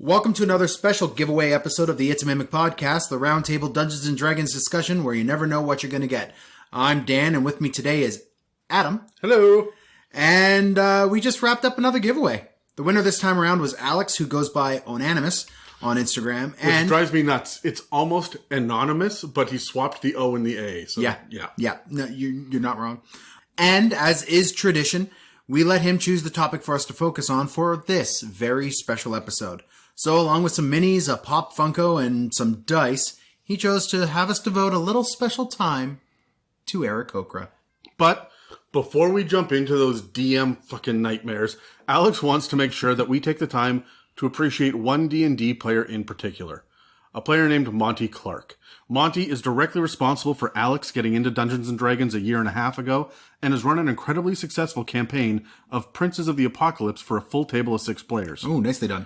Welcome to another special giveaway episode of the It's a Mimic podcast, the roundtable Dungeons & Dragons discussion where you never know what you're going to get. I'm Dan, and with me today is Adam. Hello. And we just wrapped up another giveaway. The winner this time around was Alex, who goes by Onanimous on Instagram. Which drives me nuts. It's almost anonymous, but he swapped the O and the A. So, yeah. No, you're not wrong. And as is tradition, we let him choose the topic for us to focus on for this very special episode. So along with some minis, a pop Funko, and some dice, he chose to have us devote a little special time to Ericocra. But before we jump into those DM fucking nightmares, Alex wants to make sure that we take the time to appreciate one D&D player in particular. A player named Monty Clark. Monty is directly responsible for Alex getting into Dungeons & Dragons a year and a half ago, and has run an incredibly successful campaign of Princes of the Apocalypse for a full table of 6 players. Oh, nicely done.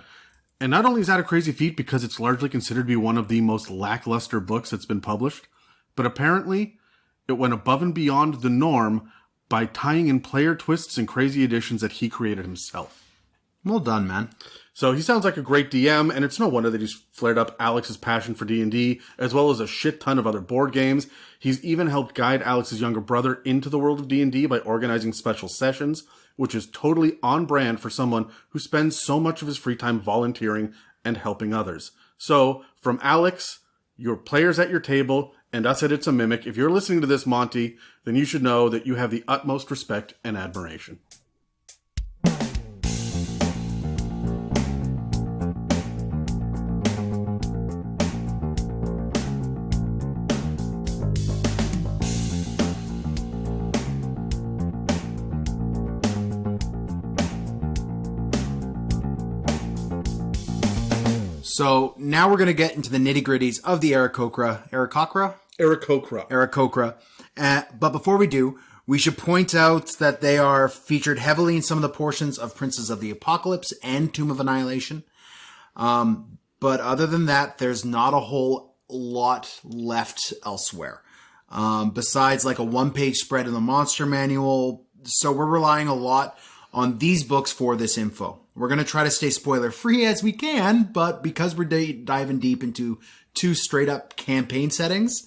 And not only is that a crazy feat because it's largely considered to be one of the most lackluster books that's been published, but apparently it went above and beyond the norm by tying in player twists and crazy additions that he created himself. Well done, man. So he sounds like a great DM, and it's no wonder that he's flared up Alex's passion for D&D, as well as a shit ton of other board games. He's even helped guide Alex's younger brother into the world of D&D by organizing special sessions, which is totally on brand for someone who spends so much of his free time volunteering and helping others. So, from Alex, your players at your table, and us at It's a Mimic, if you're listening to this, Monty, then you should know that you have the utmost respect and admiration. So now we're going to get into the nitty-gritties of the Ericocra. Ericocra? Ericocra. But before we do, we should point out that they are featured heavily in some of the portions of Princes of the Apocalypse and Tomb of Annihilation. But other than that, there's not a whole lot left elsewhere. Besides like a one-page spread in the Monster Manual. So we're relying a lot on these books for this info. We're going to try to stay spoiler-free as we can, but because we're diving deep into 2 straight-up campaign settings,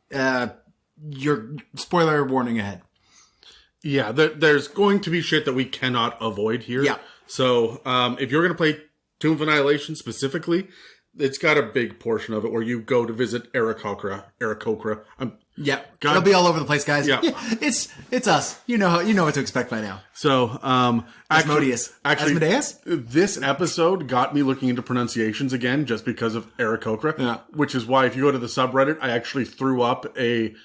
your spoiler warning ahead. Yeah, there's going to be shit that we cannot avoid here. Yeah. So, if you're going to play Tomb of Annihilation specifically, it's got a big portion of it where you go to visit Ericocra. Yeah, it'll be all over the place, guys. Yeah. It's us. You know what to expect by now. So, Asmodeus. Asmodeus? This episode got me looking into pronunciations again just because of Ericocra, which is why if you go to the subreddit, I actually threw up a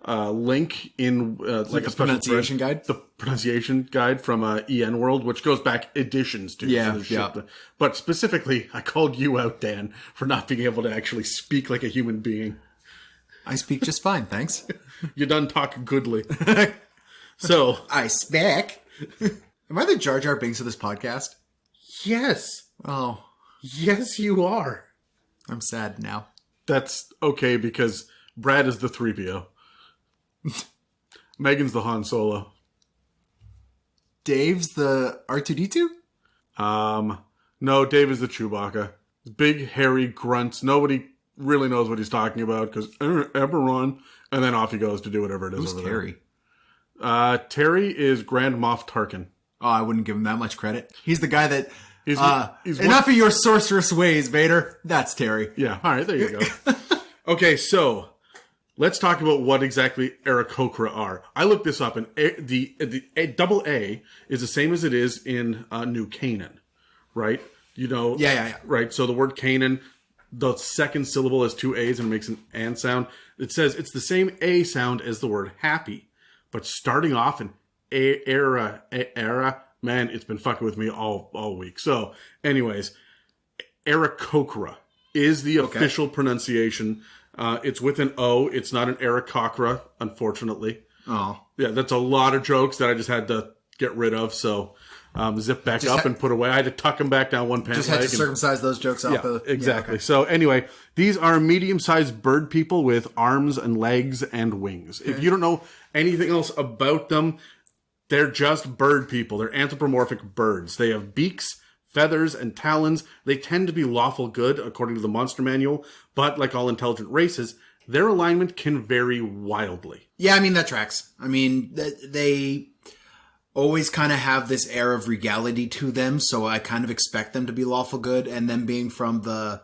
link in like a pronunciation guide. The pronunciation guide from EN World, which goes back editions to. Yeah. But specifically, I called you out, Dan, for not being able to actually speak like a human being. I speak just fine, thanks. You done talk goodly. So I speak. Am I the Jar Jar Binks of this podcast? Yes. Oh. Yes, you are. I'm sad now. That's okay because Brad is the 3PO. Megan's the Han Solo. Dave's the R2-D2? No, Dave is the Chewbacca. Big, hairy grunts. Nobody really knows what he's talking about because Eberron, and then off he goes to do whatever it is. Who's over Terry? There. Terry is Grand Moff Tarkin. Oh, I wouldn't give him that much credit. He's the guy that... enough of your sorceress ways, Vader. That's Terry. Yeah, all right, there you go. Okay, so let's talk about what exactly Ericocra are. I looked this up, and the double A is the same as it is in New Canaan, right? You know, yeah. Right, so the word Canaan, the second syllable has 2 A's and makes an and sound. It says it's the same A sound as the word happy, but starting off in era, man, it's been fucking with me all week. So, anyways, Ericocra is the official pronunciation. It's with an O. It's not an Ericocra, unfortunately. Oh. Yeah, that's a lot of jokes that I just had to get rid of, so zip back up and put away. I had to tuck them back down one pant Just had to circumcise those jokes off. Exactly. Yeah, okay. So anyway, these are medium-sized bird people with arms and legs and wings. Okay. If you don't know anything else about them, they're just bird people. They're anthropomorphic birds. They have beaks, feathers and talons, they tend to be lawful good according to the monster manual, but like all intelligent races, their alignment can vary wildly. Yeah, I mean, that tracks. I mean, they always kind of have this air of regality to them, so I kind of expect them to be lawful good, and them being from the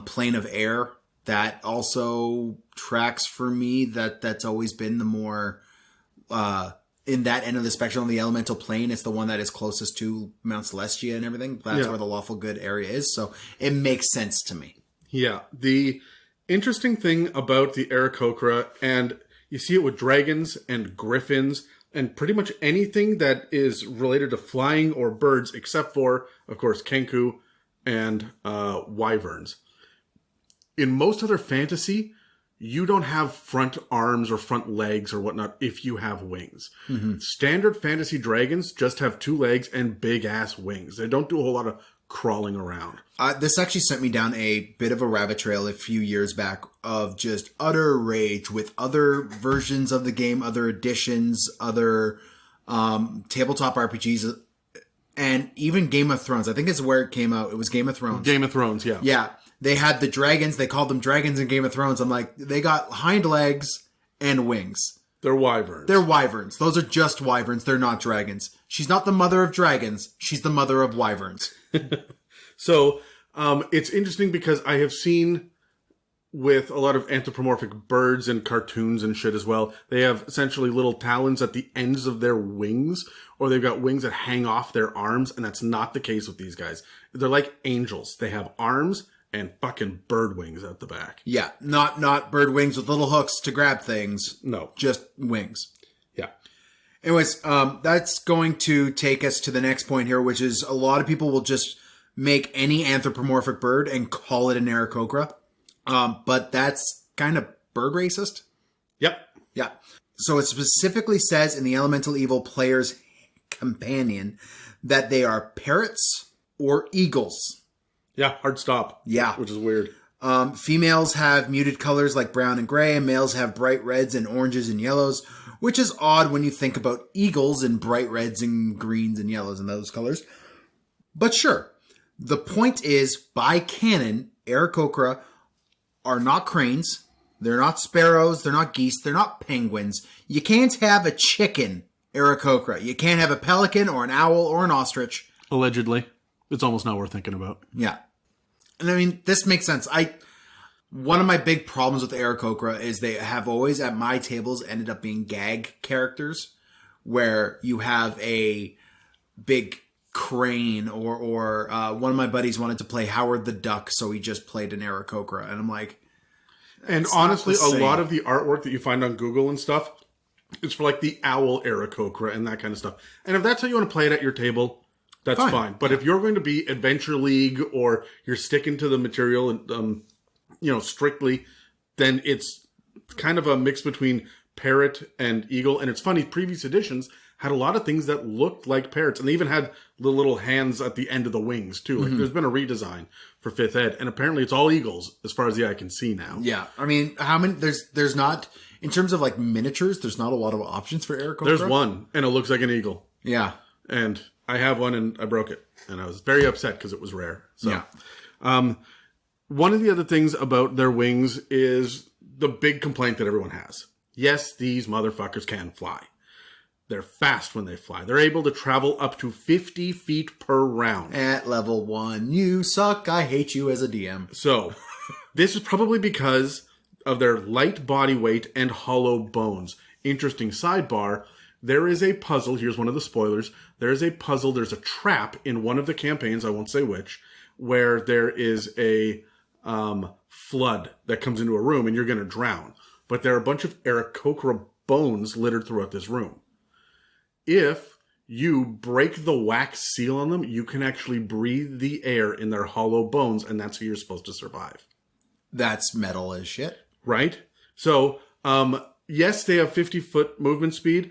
plane of air, that also tracks for me. That's always been the more... in that end of the spectrum, the elemental plane, it's the one that is closest to Mount Celestia and everything. That's where the lawful good area is. So it makes sense to me. Yeah. The interesting thing about the Ericocra, and you see it with dragons and griffins and pretty much anything that is related to flying or birds, except for, of course, Kenku and wyverns. In most other fantasy, you don't have front arms or front legs or whatnot if you have wings. Mm-hmm. Standard fantasy dragons just have 2 legs and big-ass wings. They don't do a whole lot of crawling around. This actually sent me down a bit of a rabbit trail a few years back of just utter rage with other versions of the game, other editions, other tabletop RPGs, and even Game of Thrones. I think it's where it came out. It was Game of Thrones. Game of Thrones, yeah. Yeah. They had the dragons. They called them dragons in Game of Thrones. I'm like, they got hind legs and wings. They're wyverns. They're wyverns. Those are just wyverns. They're not dragons. She's not the mother of dragons. She's the mother of wyverns. So, it's interesting because I have seen with a lot of anthropomorphic birds and cartoons and shit as well, they have essentially little talons at the ends of their wings, or they've got wings that hang off their arms, and that's not the case with these guys. They're like angels. They have arms and fucking bird wings at the back. Yeah, not bird wings with little hooks to grab things. No. Just wings. Yeah. Anyways, that's going to take us to the next point here, which is a lot of people will just make any anthropomorphic bird and call it an Aarakocra. But that's kind of bird racist. Yep. Yeah. So it specifically says in the Elemental Evil Player's Companion that they are parrots or eagles. Yeah, hard stop. Yeah. Which is weird. Females have muted colors like brown and gray, and males have bright reds and oranges and yellows, which is odd when you think about eagles and bright reds and greens and yellows and those colors. But sure. The point is, by canon, Ericocra are not cranes, they're not sparrows, they're not geese, they're not penguins. You can't have a chicken Ericocra. You can't have a pelican or an owl or an ostrich. Allegedly. It's almost not worth thinking about. Yeah. And I mean, this makes sense. One of my big problems with Ericocra is they have always, at my tables, ended up being gag characters, where you have a big crane, or one of my buddies wanted to play Howard the Duck, so he just played an Aarakocra, and I'm like... And honestly, a lot of the artwork that you find on Google and stuff is for like the owl Aarakocra and that kind of stuff. And if that's how you want to play it at your table, that's fine. But if you're going to be Adventure League, or you're sticking to the material and strictly, then it's kind of a mix between parrot and eagle. And it's funny, previous editions had a lot of things that looked like parrots, and they even had the little hands at the end of the wings too. Like there's been a redesign for 5th Ed, and apparently it's all eagles as far as the eye can see now. Yeah, I mean, how many? There's not, in terms of like miniatures, there's not a lot of options for Ericocra. There's one, and it looks like an eagle. Yeah, and I have one, and I broke it, and I was very upset because it was rare. So, yeah. One of the other things about their wings is the big complaint that everyone has. Yes, these motherfuckers can fly. They're fast when they fly. They're able to travel up to 50 feet per round. At level 1, you suck. I hate you as a DM. So, this is probably because of their light body weight and hollow bones. Interesting sidebar. There is a puzzle. Here's one of the spoilers. There is a puzzle. There's a trap in one of the campaigns. I won't say which, where there is a flood that comes into a room and you're going to drown. But there are a bunch of Ericocra bones littered throughout this room. If you break the wax seal on them, you can actually breathe the air in their hollow bones, and that's how you're supposed to survive. That's metal as shit. Right? So, yes, they have 50-foot movement speed,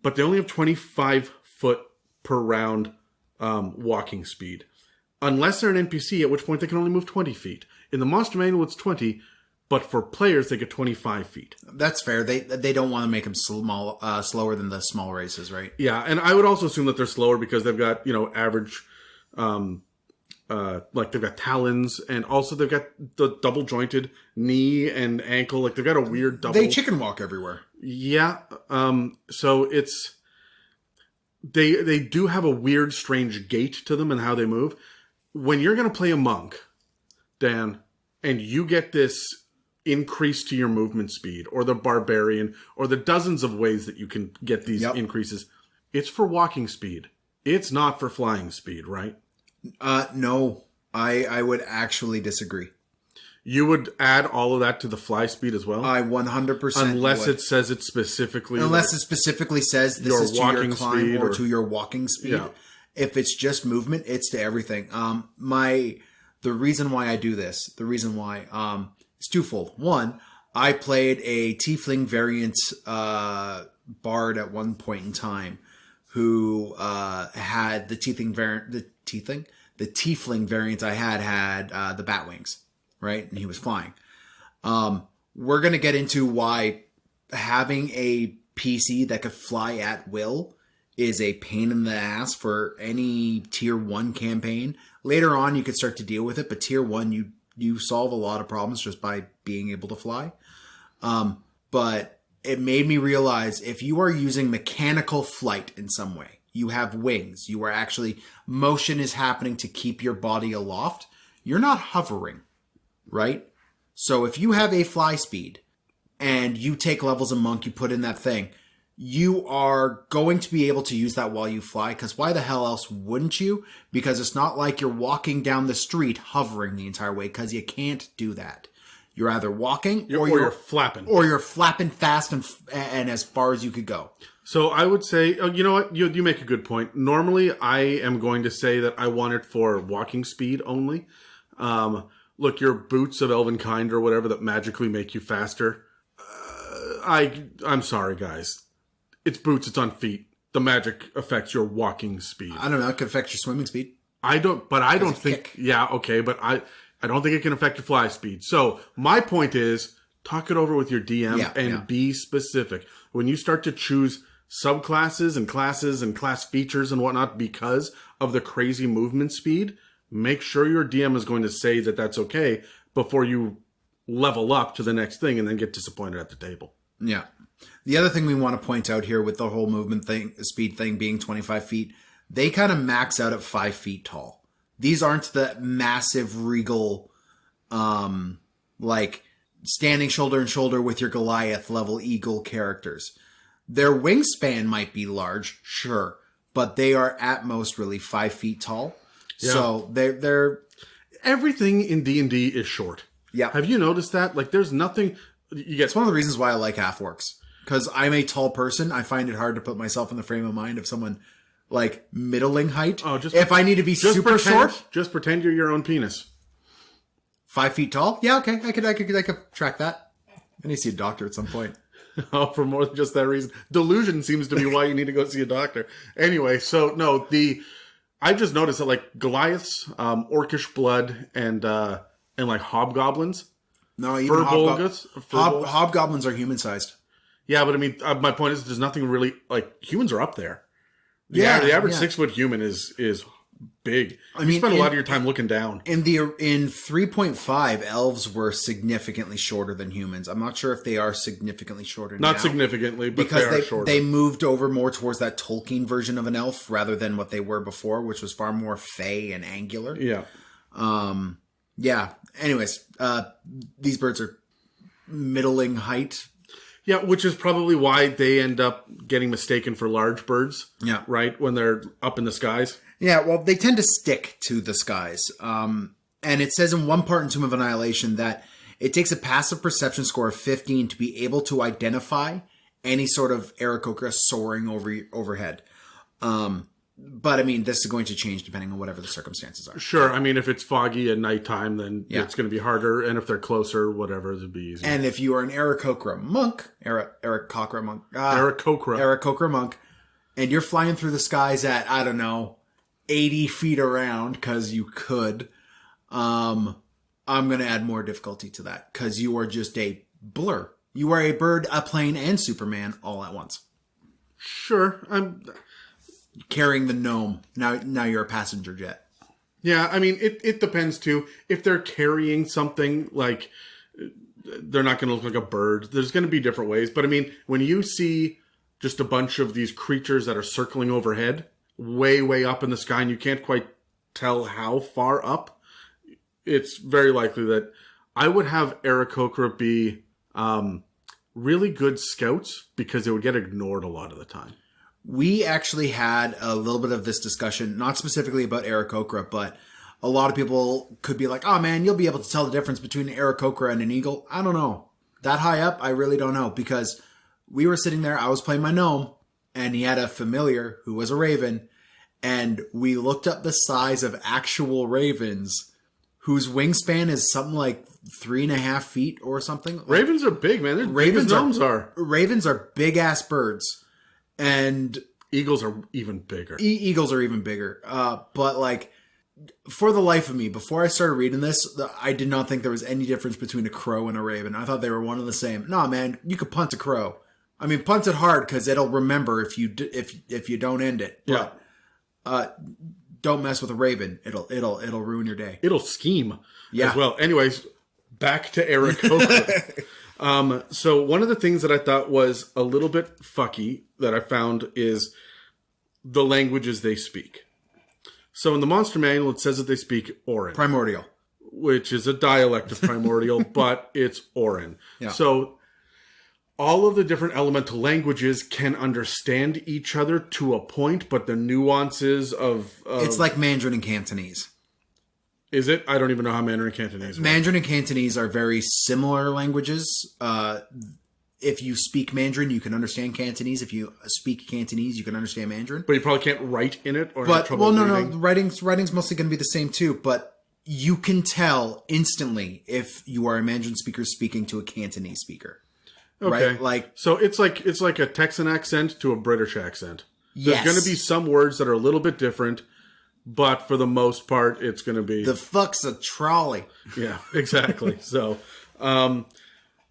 but they only have 25-foot per round walking speed. Unless they're an NPC, at which point they can only move 20 feet. In the Monster Manual, it's 20, but for players, they get 25 feet. That's fair. They don't want to make them slower than the small races, right? Yeah, and I would also assume that they're slower because they've got, average like they've got talons, and also they've got the double jointed knee and ankle. Like they've got a weird double. They chicken walk everywhere. Yeah. So it's they do have a weird, strange gait to them and how they move. When you're going to play a monk, Dan, and you get this increase to your movement speed, or the barbarian, or the dozens of ways that you can get these increases, it's for walking speed. It's not for flying speed, right? No, I would actually disagree. You would add all of that to the fly speed as well? I 100% Unless would. it says it specifically. Unless it specifically says this is to your climb or to your walking speed. Yeah. If it's just movement, it's to everything. The reason why I do this, is twofold. One, I played a tiefling variant bard at one point in time who had the tiefling variant. The tiefling variant I had the bat wings, right? And he was flying. We're going to get into why having a PC that could fly at will is a pain in the ass for any tier 1 campaign. Later on, you could start to deal with it, but tier 1, you solve a lot of problems just by being able to fly. But it made me realize if you are using mechanical flight in some way, you have wings, you are actually, motion is happening to keep your body aloft, you're not hovering, right? So if you have a fly speed and you take levels of monk, you put in that thing, you are going to be able to use that while you fly, because why the hell else wouldn't you? Because it's not like you're walking down the street hovering the entire way, because you can't do that. You're either walking or you're flapping. Or you're flapping fast and as far as you could go. So I would say, you know what? You make a good point. Normally, I am going to say that I want it for walking speed only. Look, your boots of Elvenkind or whatever that magically make you faster. I'm sorry, guys. It's boots, it's on feet. The magic affects your walking speed. I don't know. It could affect your swimming speed. I don't think... Kick. Yeah, okay, but I don't think it can affect your fly speed. So my point is, talk it over with your DM and be specific. When you start to choose subclasses and classes and class features and whatnot because of the crazy movement speed, make sure your DM is going to say that that's okay before you level up to the next thing and then get disappointed at the table. Yeah. The other thing we want to point out here with the whole movement thing, speed thing being 25 feet, they kind of max out at 5 feet tall. These aren't the massive regal, like standing shoulder and shoulder with your Goliath level eagle characters. Their wingspan might be large, sure, but they are at most really 5 feet tall. Yeah. So they're everything in D&D is short. Yeah. Have you noticed that? Like, there's nothing. It's one of the reasons why I like half-orcs. Because I'm a tall person, I find it hard to put myself in the frame of mind of someone like middling height. Oh, if I need to be super short, just pretend you're your own penis. 5 feet tall? Yeah, okay, I could track that. I need to see a doctor at some point. Oh, for more than just that reason. Delusion seems to be why you need to go see a doctor. Anyway, so no, I just noticed that like Goliaths, Orcish blood, and like hobgoblins. No, even hobgoblins are human sized. Yeah, but I mean, my point is, there's nothing really like humans are up there. The average 6 foot human is big. I mean, you spend a lot of your time looking down. In 3.5, elves were significantly shorter than humans. I'm not sure if they are significantly shorter now. Not significantly, but because they are shorter. They moved over more towards that Tolkien version of an elf rather than what they were before, which was far more fey and angular. Yeah. Yeah. Anyways, these birds are middling height. Yeah, which is probably why they end up getting mistaken for large birds. Yeah. Right? When they're up in the skies. Yeah, well, they tend to stick to the skies. And it says in one part in Tomb of Annihilation that it takes a passive perception score of 15 to be able to identify any sort of Ericocra soaring overhead. But, I mean, this is going to change depending on whatever the circumstances are. Sure. I mean, if it's foggy at nighttime, then it's going to be harder. And if they're closer, whatever, it'd be easier. And if you are an Ericocra monk, Ericocra monk, and you're flying through the skies at, I don't know, 80 feet around, because you could, I'm going to add more difficulty to that, because you are just a blur. You are a bird, a plane, and Superman all at once. Sure. I'm carrying the gnome. Now you're a passenger jet. Yeah, I mean, it depends too. If they're carrying something, like, they're not going to look like a bird. There's going to be different ways. But I mean, when you see just a bunch of these creatures that are circling overhead, way, way up in the sky, and you can't quite tell how far up, it's very likely that I would have Ericocra be really good scouts, because they would get ignored a lot of the time. We actually had a little bit of this discussion, not specifically about Aarakocra, but a lot of people could be like, oh man, you'll be able to tell the difference between an Aarakocra and an eagle. I don't know. That high up, I really don't know, because we were sitting there, I was playing my gnome, and he had a familiar who was a raven, and we looked up the size of actual ravens whose wingspan is something like 3.5 feet or something. Ravens are big, man. They're ravens big as gnomes are. Ravens are big ass birds. And eagles are even bigger. Eagles are even bigger. But like, for the life of me, before I started reading this, I did not think there was any difference between a crow and a raven. I thought they were one and the same. Nah, man, you could punt a crow. I mean, punt it hard because it'll remember if you don't end it. But, yeah. Don't mess with a raven. It'll ruin your day. It'll scheme as well. Anyways, back to Ericocra. So one of the things that I thought was a little bit fucky that I found is the languages they speak. So in the monster manual, it says that they speak Orin. Primordial. Which is a dialect of Primordial, but it's Orin. Yeah. So all of the different elemental languages can understand each other to a point, but the nuances of... It's like Mandarin and Cantonese. Is it? I don't even know how Mandarin and Cantonese work. Mandarin and Cantonese are very similar languages. If you speak Mandarin, you can understand Cantonese. If you speak Cantonese, you can understand Mandarin. But you probably can't write in it, or have trouble reading. No. Writing's mostly going to be the same too. But you can tell instantly if you are a Mandarin speaker speaking to a Cantonese speaker. Okay. Right? Like, so it's like a Texan accent to a British accent. Yes. There's going to be some words that are a little bit different. But for the most part, it's going to be... The fuck's a trolley. Yeah, exactly. So, now...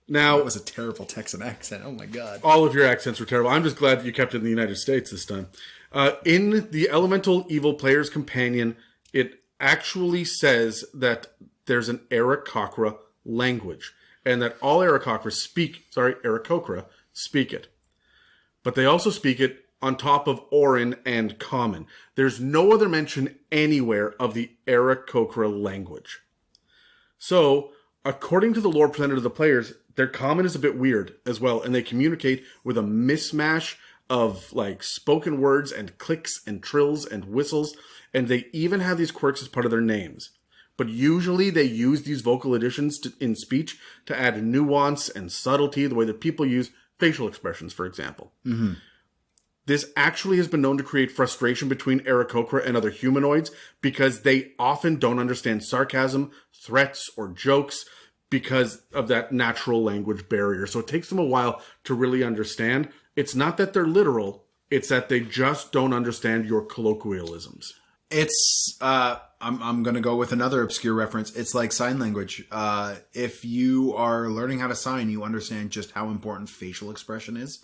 That was a terrible Texan accent. Oh, my God. All of your accents were terrible. I'm just glad that you kept it in the United States this time. In the Elemental Evil Player's Companion, it actually says that there's an Ericocra language. And that all Ericocra speak it. But they also speak it on top of Orin and Common. There's no other mention anywhere of the Ericocra language. So, according to the lore presented to the players, their Common is a bit weird as well, and they communicate with a mismatch of like spoken words and clicks and trills and whistles, and they even have these quirks as part of their names. But usually they use these vocal additions in speech to add nuance and subtlety, the way that people use facial expressions, for example. Mm-hmm. This actually has been known to create frustration between Ericocra and other humanoids because they often don't understand sarcasm, threats, or jokes because of that natural language barrier. So it takes them a while to really understand. It's not that they're literal, it's that they just don't understand your colloquialisms. It's, I'm going to go with another obscure reference. It's like sign language. If you are learning how to sign, you understand just how important facial expression is.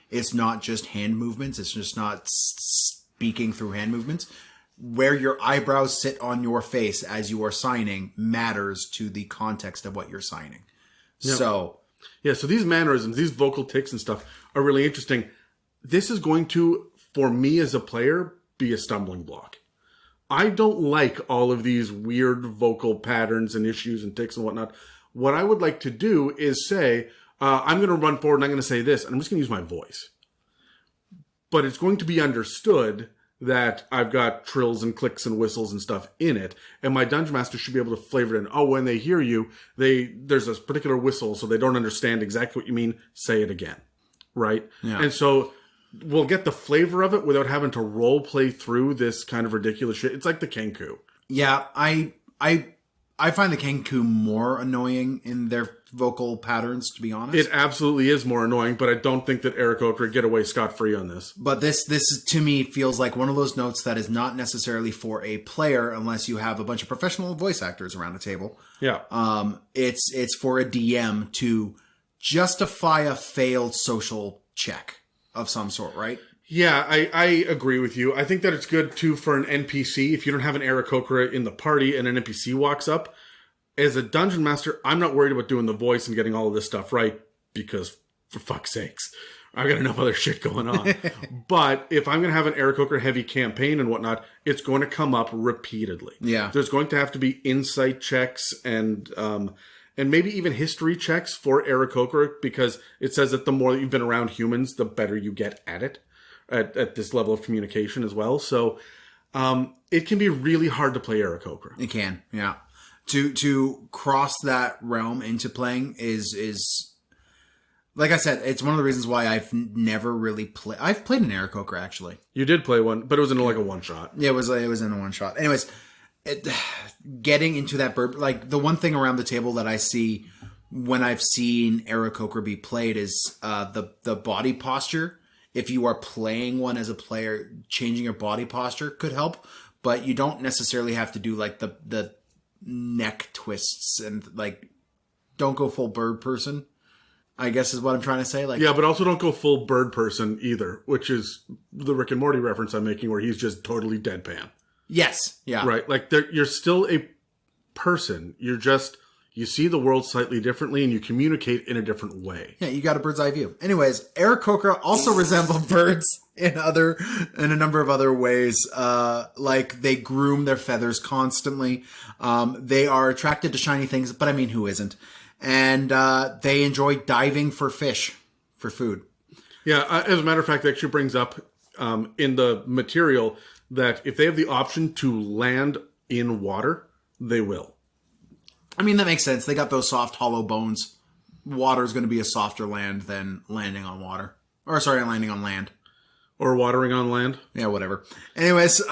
It's not just hand movements. It's just not speaking through hand movements. Where your eyebrows sit on your face as you are signing matters to the context of what you're signing. Yep. So these mannerisms, these vocal tics and stuff are really interesting. This is going to, for me as a player, be a stumbling block. I don't like all of these weird vocal patterns and issues and tics and whatnot. What I would like to do is say... I'm going to run forward and I'm going to say this, and I'm just going to use my voice. But it's going to be understood that I've got trills and clicks and whistles and stuff in it, and my Dungeon Master should be able to flavor it in. Oh, when they hear you, there's a particular whistle, so they don't understand exactly what you mean. Say it again. Right? Yeah. And so we'll get the flavor of it without having to role play through this kind of ridiculous shit. It's like the Kenku. Yeah, I find the Kenku more annoying in their vocal patterns, to be honest. It absolutely is more annoying, but I don't think that Ericocra get away scot-free on this. But this to me feels like one of those notes that is not necessarily for a player unless you have a bunch of professional voice actors around the table. Yeah. It's for a DM to justify a failed social check of some sort, right? Yeah, I agree with you. I think that it's good, too, for an NPC. If you don't have an Era Cochran in the party and an NPC walks up, as a dungeon master, I'm not worried about doing the voice and getting all of this stuff right, because, for fuck's sakes, I got enough other shit going on. But if I'm going to have an Ericocra heavy campaign and whatnot, it's going to come up repeatedly. Yeah. There's going to have to be insight checks and maybe even history checks for Ericocra, because it says that the more that you've been around humans, the better you get at it, at this level of communication as well. So it can be really hard to play Ericocra. It can, yeah. To cross that realm into playing is like I said, it's one of the reasons why I've never really played. I've played an Aarakocra, actually. You did play one, but it was in like a one shot. Yeah, it was in a one shot. Anyways, getting into that bird, like the one thing around the table that I see when I've seen Aarakocra be played is the body posture. If you are playing one as a player, changing your body posture could help, but you don't necessarily have to do like the neck twists and like don't go full bird person, I guess is what I'm trying to say. Like, yeah, but also don't go full bird person either, which is the Rick and Morty reference I'm making, where he's just totally deadpan. Yes, yeah, right. Like you're still a person. You're just, you see the world slightly differently, and you communicate in a different way. Yeah, you got a bird's eye view. Anyways, Aarakocra also resemble birds in a number of other ways. Like they groom their feathers constantly. They are attracted to shiny things, but I mean, who isn't? And they enjoy diving for fish, for food. Yeah, as a matter of fact, it actually brings up in the material that if they have the option to land in water, they will. I mean, that makes sense. They got those soft, hollow bones. Water is going to be a softer land than landing on water. Or, sorry, landing on land. Or watering on land. Yeah, whatever. Anyways,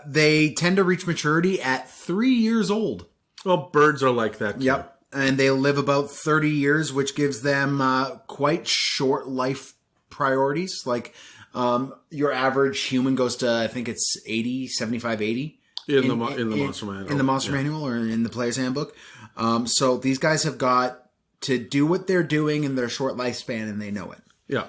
they tend to reach maturity at 3 years old. Well, birds are like that, too. Yep. And they live about 30 years, which gives them quite short life priorities. Like, your average human goes to, I think it's 80, 75, 80. In the Monster Manual. In the Monster Manual or in the Player's Handbook. So these guys have got to do what they're doing in their short lifespan, and they know it. Yeah.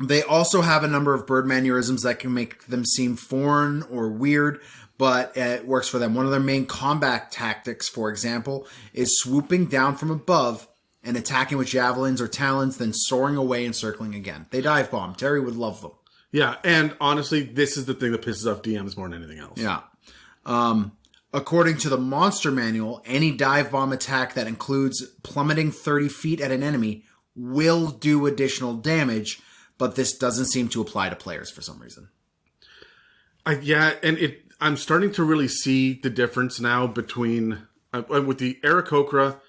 They also have a number of bird mannerisms that can make them seem foreign or weird, but it works for them. One of their main combat tactics, for example, is swooping down from above and attacking with javelins or talons, then soaring away and circling again. They dive bomb. Terry would love them. Yeah, and honestly, this is the thing that pisses off DMs more than anything else. Yeah. According to the Monster Manual, any dive bomb attack that includes plummeting 30 feet at an enemy will do additional damage, but this doesn't seem to apply to players for some reason. I'm starting to really see the difference now between with the Ericocra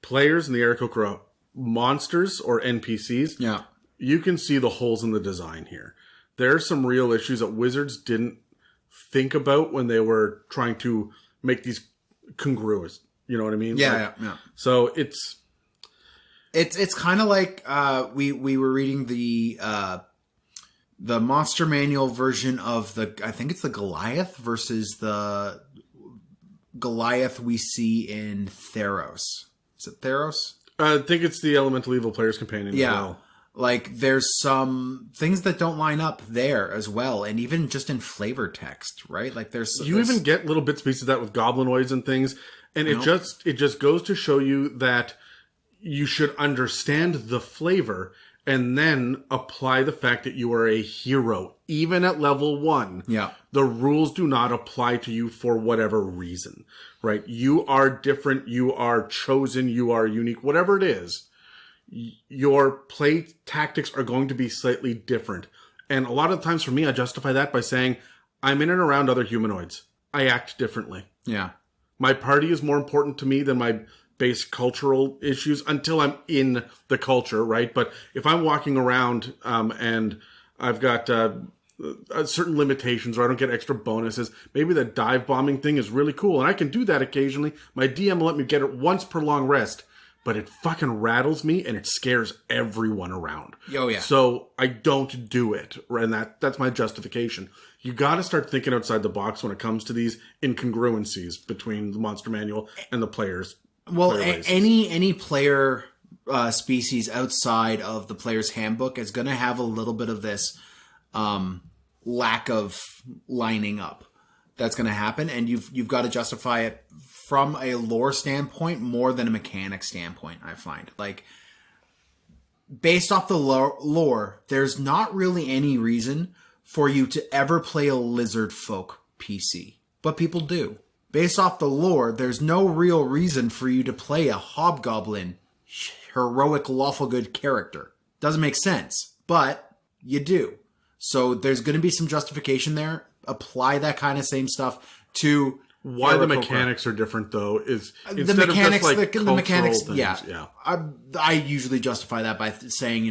players and the Ericocra monsters or NPCs. Yeah. You can see the holes in the design here. There are some real issues that Wizards didn't think about when they were trying to make these congruous. You know what I mean? Yeah. So it's kind of like we were reading the Monster Manual version of I think it's the Goliath versus the Goliath we see in Theros. Is it Theros? I think it's the Elemental Evil Player's Companion as well. Like, there's some things that don't line up there as well, and even just in flavor text, right? Like, there's even get little bits and pieces of that with goblinoids and things, and it just goes to show you that you should understand the flavor and then apply the fact that you are a hero, even at level 1. Yeah, the rules do not apply to you for whatever reason, right? You are different, you are chosen, you are unique, whatever it is. Your play tactics are going to be slightly different. And a lot of times for me, I justify that by saying, I'm in and around other humanoids. I act differently. Yeah. My party is more important to me than my base cultural issues until I'm in the culture, right? But if I'm walking around and I've got certain limitations or I don't get extra bonuses, maybe the dive bombing thing is really cool. And I can do that occasionally. My DM will let me get it once per long rest. But it fucking rattles me and it scares everyone around. Oh, yeah. So I don't do it. And that's my justification. You got to start thinking outside the box when it comes to these incongruencies between the Monster Manual and the players. Well, any player species outside of the Player's Handbook is going to have a little bit of this lack of lining up that's going to happen, and you've got to justify it from a lore standpoint more than a mechanic standpoint. I find, like, based off the lore, there's not really any reason for you to ever play a lizard folk PC, but people do. Based off the lore, there's no real reason for you to play a hobgoblin heroic lawful good character. Doesn't make sense, but you do. So there's going to be some justification there. Apply that kind of same stuff to why Era the Cochran. mechanics are different, though, is The mechanics, the mechanics. Things, yeah. I usually justify that by saying,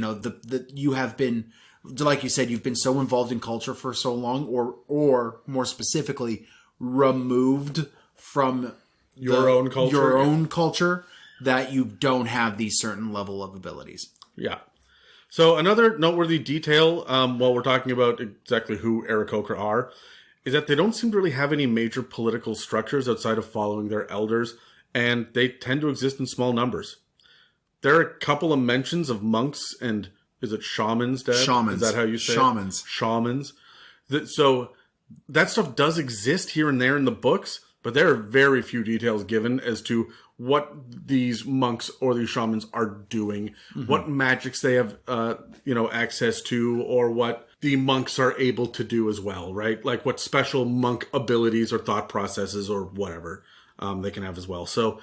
you have been, like you said, you've been so involved in culture for so long, or more specifically, removed from your own culture, that you don't have these certain level of abilities. Yeah. So another noteworthy detail, while we're talking about exactly who Ericocra are, is that they don't seem to really have any major political structures outside of following their elders, and they tend to exist in small numbers. There are a couple of mentions of monks and, is it shamans, Dad? Shamans. Is that how you say Shamans. it? Shamans. So that stuff does exist here and there in the books, but there are very few details given as to what these monks or these shamans are doing, what magics they have, access to, or what the monks are able to do as well, right? Like what special monk abilities or thought processes or whatever they can have as well. So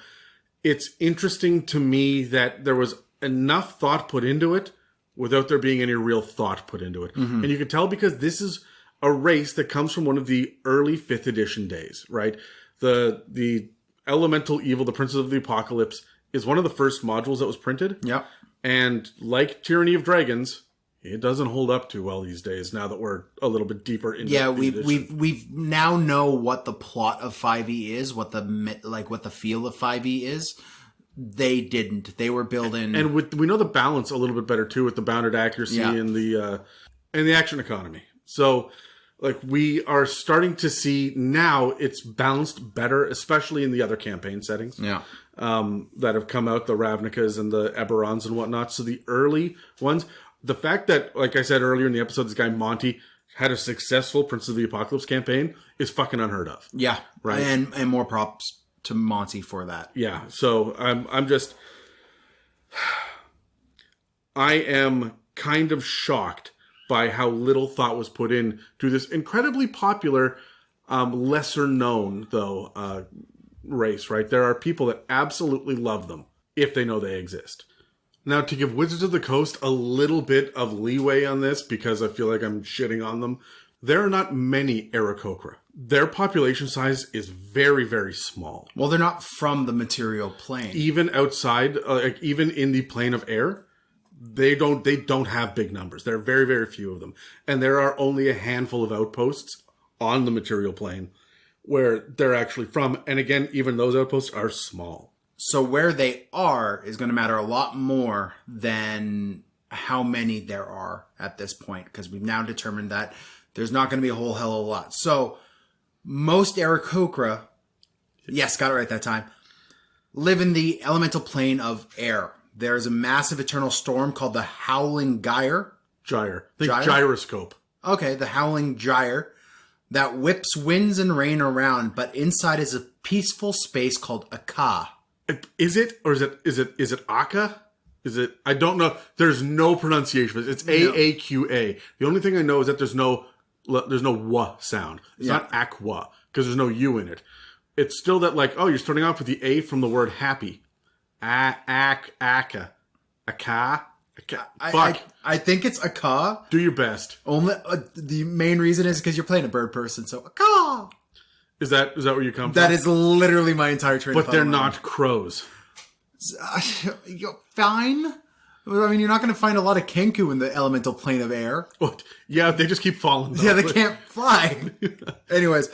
it's interesting to me that there was enough thought put into it without there being any real thought put into it. And you can tell because this is a race that comes from one of the early 5th edition days, right? The Elemental Evil, the Princes of the Apocalypse, is one of the first modules that was printed. Yep. And like Tyranny of Dragons, it doesn't hold up too well these days now that we're a little bit deeper into Yeah, we've now know what the plot of 5e is, what the feel of 5e is. They didn't. They were building, and we know the balance a little bit better too with the bounded accuracy and the action economy. So, like, we are starting to see now it's balanced better, especially in the other campaign settings. Yeah. That have come out, the Ravnicas and the Eberrons and whatnot. So the early ones, the fact that, like I said earlier in the episode, this guy Monty had a successful Prince of the Apocalypse campaign is fucking unheard of. Yeah. Right. And more props to Monty for that. Yeah. So I am kind of shocked by how little thought was put in to this incredibly popular, lesser known though, race, right? There are people that absolutely love them if they know they exist. Now, to give Wizards of the Coast a little bit of leeway on this, because I feel like I'm shitting on them, there are not many Aarakocra. Their population size is very, very small. Well, they're not from the material plane. Even outside, even in the plane of air, they don't have big numbers. There are very, very few of them. And there are only a handful of outposts on the material plane where they're actually from. And again, even those outposts are small. So where they are is going to matter a lot more than how many there are at this point, because we've now determined that there's not going to be a whole hell of a lot. So most Aarakocra, yes, got it right that time, live in the elemental plane of air. There's a massive eternal storm called the Howling Gyre. Gyre. Gyroscope. Okay, the Howling Gyre that whips winds and rain around, but inside is a peaceful space called Aka. Is it, or is it Aka? Is it? I don't know. There's no pronunciation. It's Aaqa. The only thing I know is that there's no wa sound. It's not aqua because there's no u in it. It's still that, like, oh, you're starting off with the a from the word happy. Aka. Fuck. I think it's Aka. Do your best. Only the main reason is because you're playing a bird person, so Aka. Is that where you come from? That is literally my entire train of thought. But they're not crows. You're fine. I mean, you're not going to find a lot of Kenku in the elemental plane of air. What? Yeah, they just keep falling. Yeah, they can't fly. Anyways.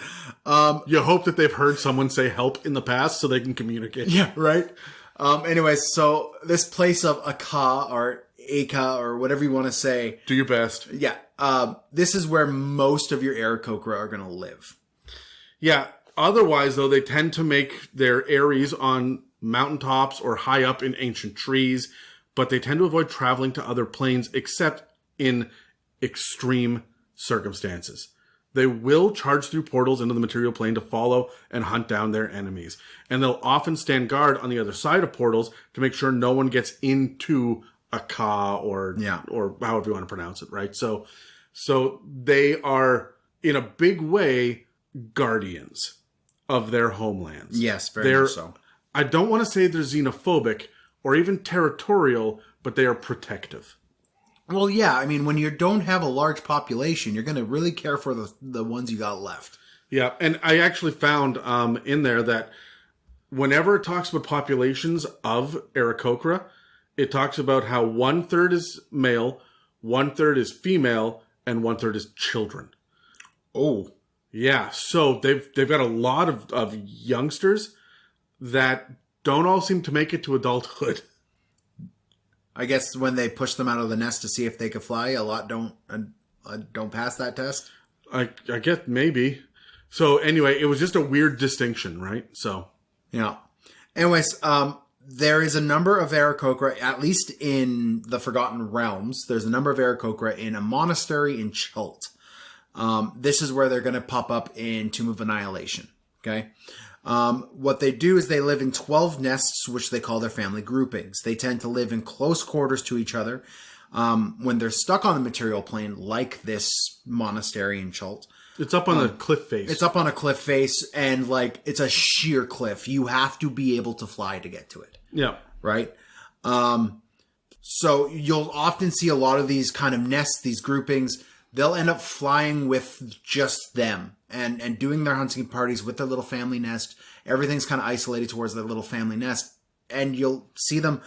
You hope that they've heard someone say help in the past so they can communicate. Yeah, right? Anyways, so this place of Aka or Aka or whatever you want to say. Do your best. Yeah. This is where most of your Ericocra are going to live. Yeah. Otherwise, though, they tend to make their aeries on mountaintops or high up in ancient trees, but they tend to avoid traveling to other planes except in extreme circumstances. They will charge through portals into the material plane to follow and hunt down their enemies. And they'll often stand guard on the other side of portals to make sure no one gets into a Ka or however you want to pronounce it, right? So they are, in a big way, guardians of their homelands. Yes, very much so. I don't want to say they're xenophobic or even territorial, but they are protective. Well, yeah, I mean, when you don't have a large population, you're going to really care for the ones you got left. Yeah, and I actually found in there that whenever it talks about populations of Aarakocra, it talks about how 1/3 is male, 1/3 is female, and 1/3 is children. Oh. Yeah, so they've got a lot of youngsters that don't all seem to make it to adulthood. I guess when they push them out of the nest to see if they could fly, a lot don't pass that test. I guess maybe. So anyway, it was just a weird distinction, right? So yeah. Anyways, there is a number of Aarakocra, at least in the Forgotten Realms. There's a number of Aarakocra in a monastery in Chult. This is where they're going to pop up in Tomb of Annihilation. Okay. What they do is they live in 12 nests, which they call their family groupings. They tend to live in close quarters to each other. When they're stuck on the material plane, like this monastery in Chult. It's up on a cliff face. It's up on a cliff face, and like it's a sheer cliff. You have to be able to fly to get to it. Yeah. Right? So you'll often see a lot of these kind of nests, these groupings. They'll end up flying with just them and doing their hunting parties with their little family nest. Everything's kind of isolated towards their little family nest. And you'll see them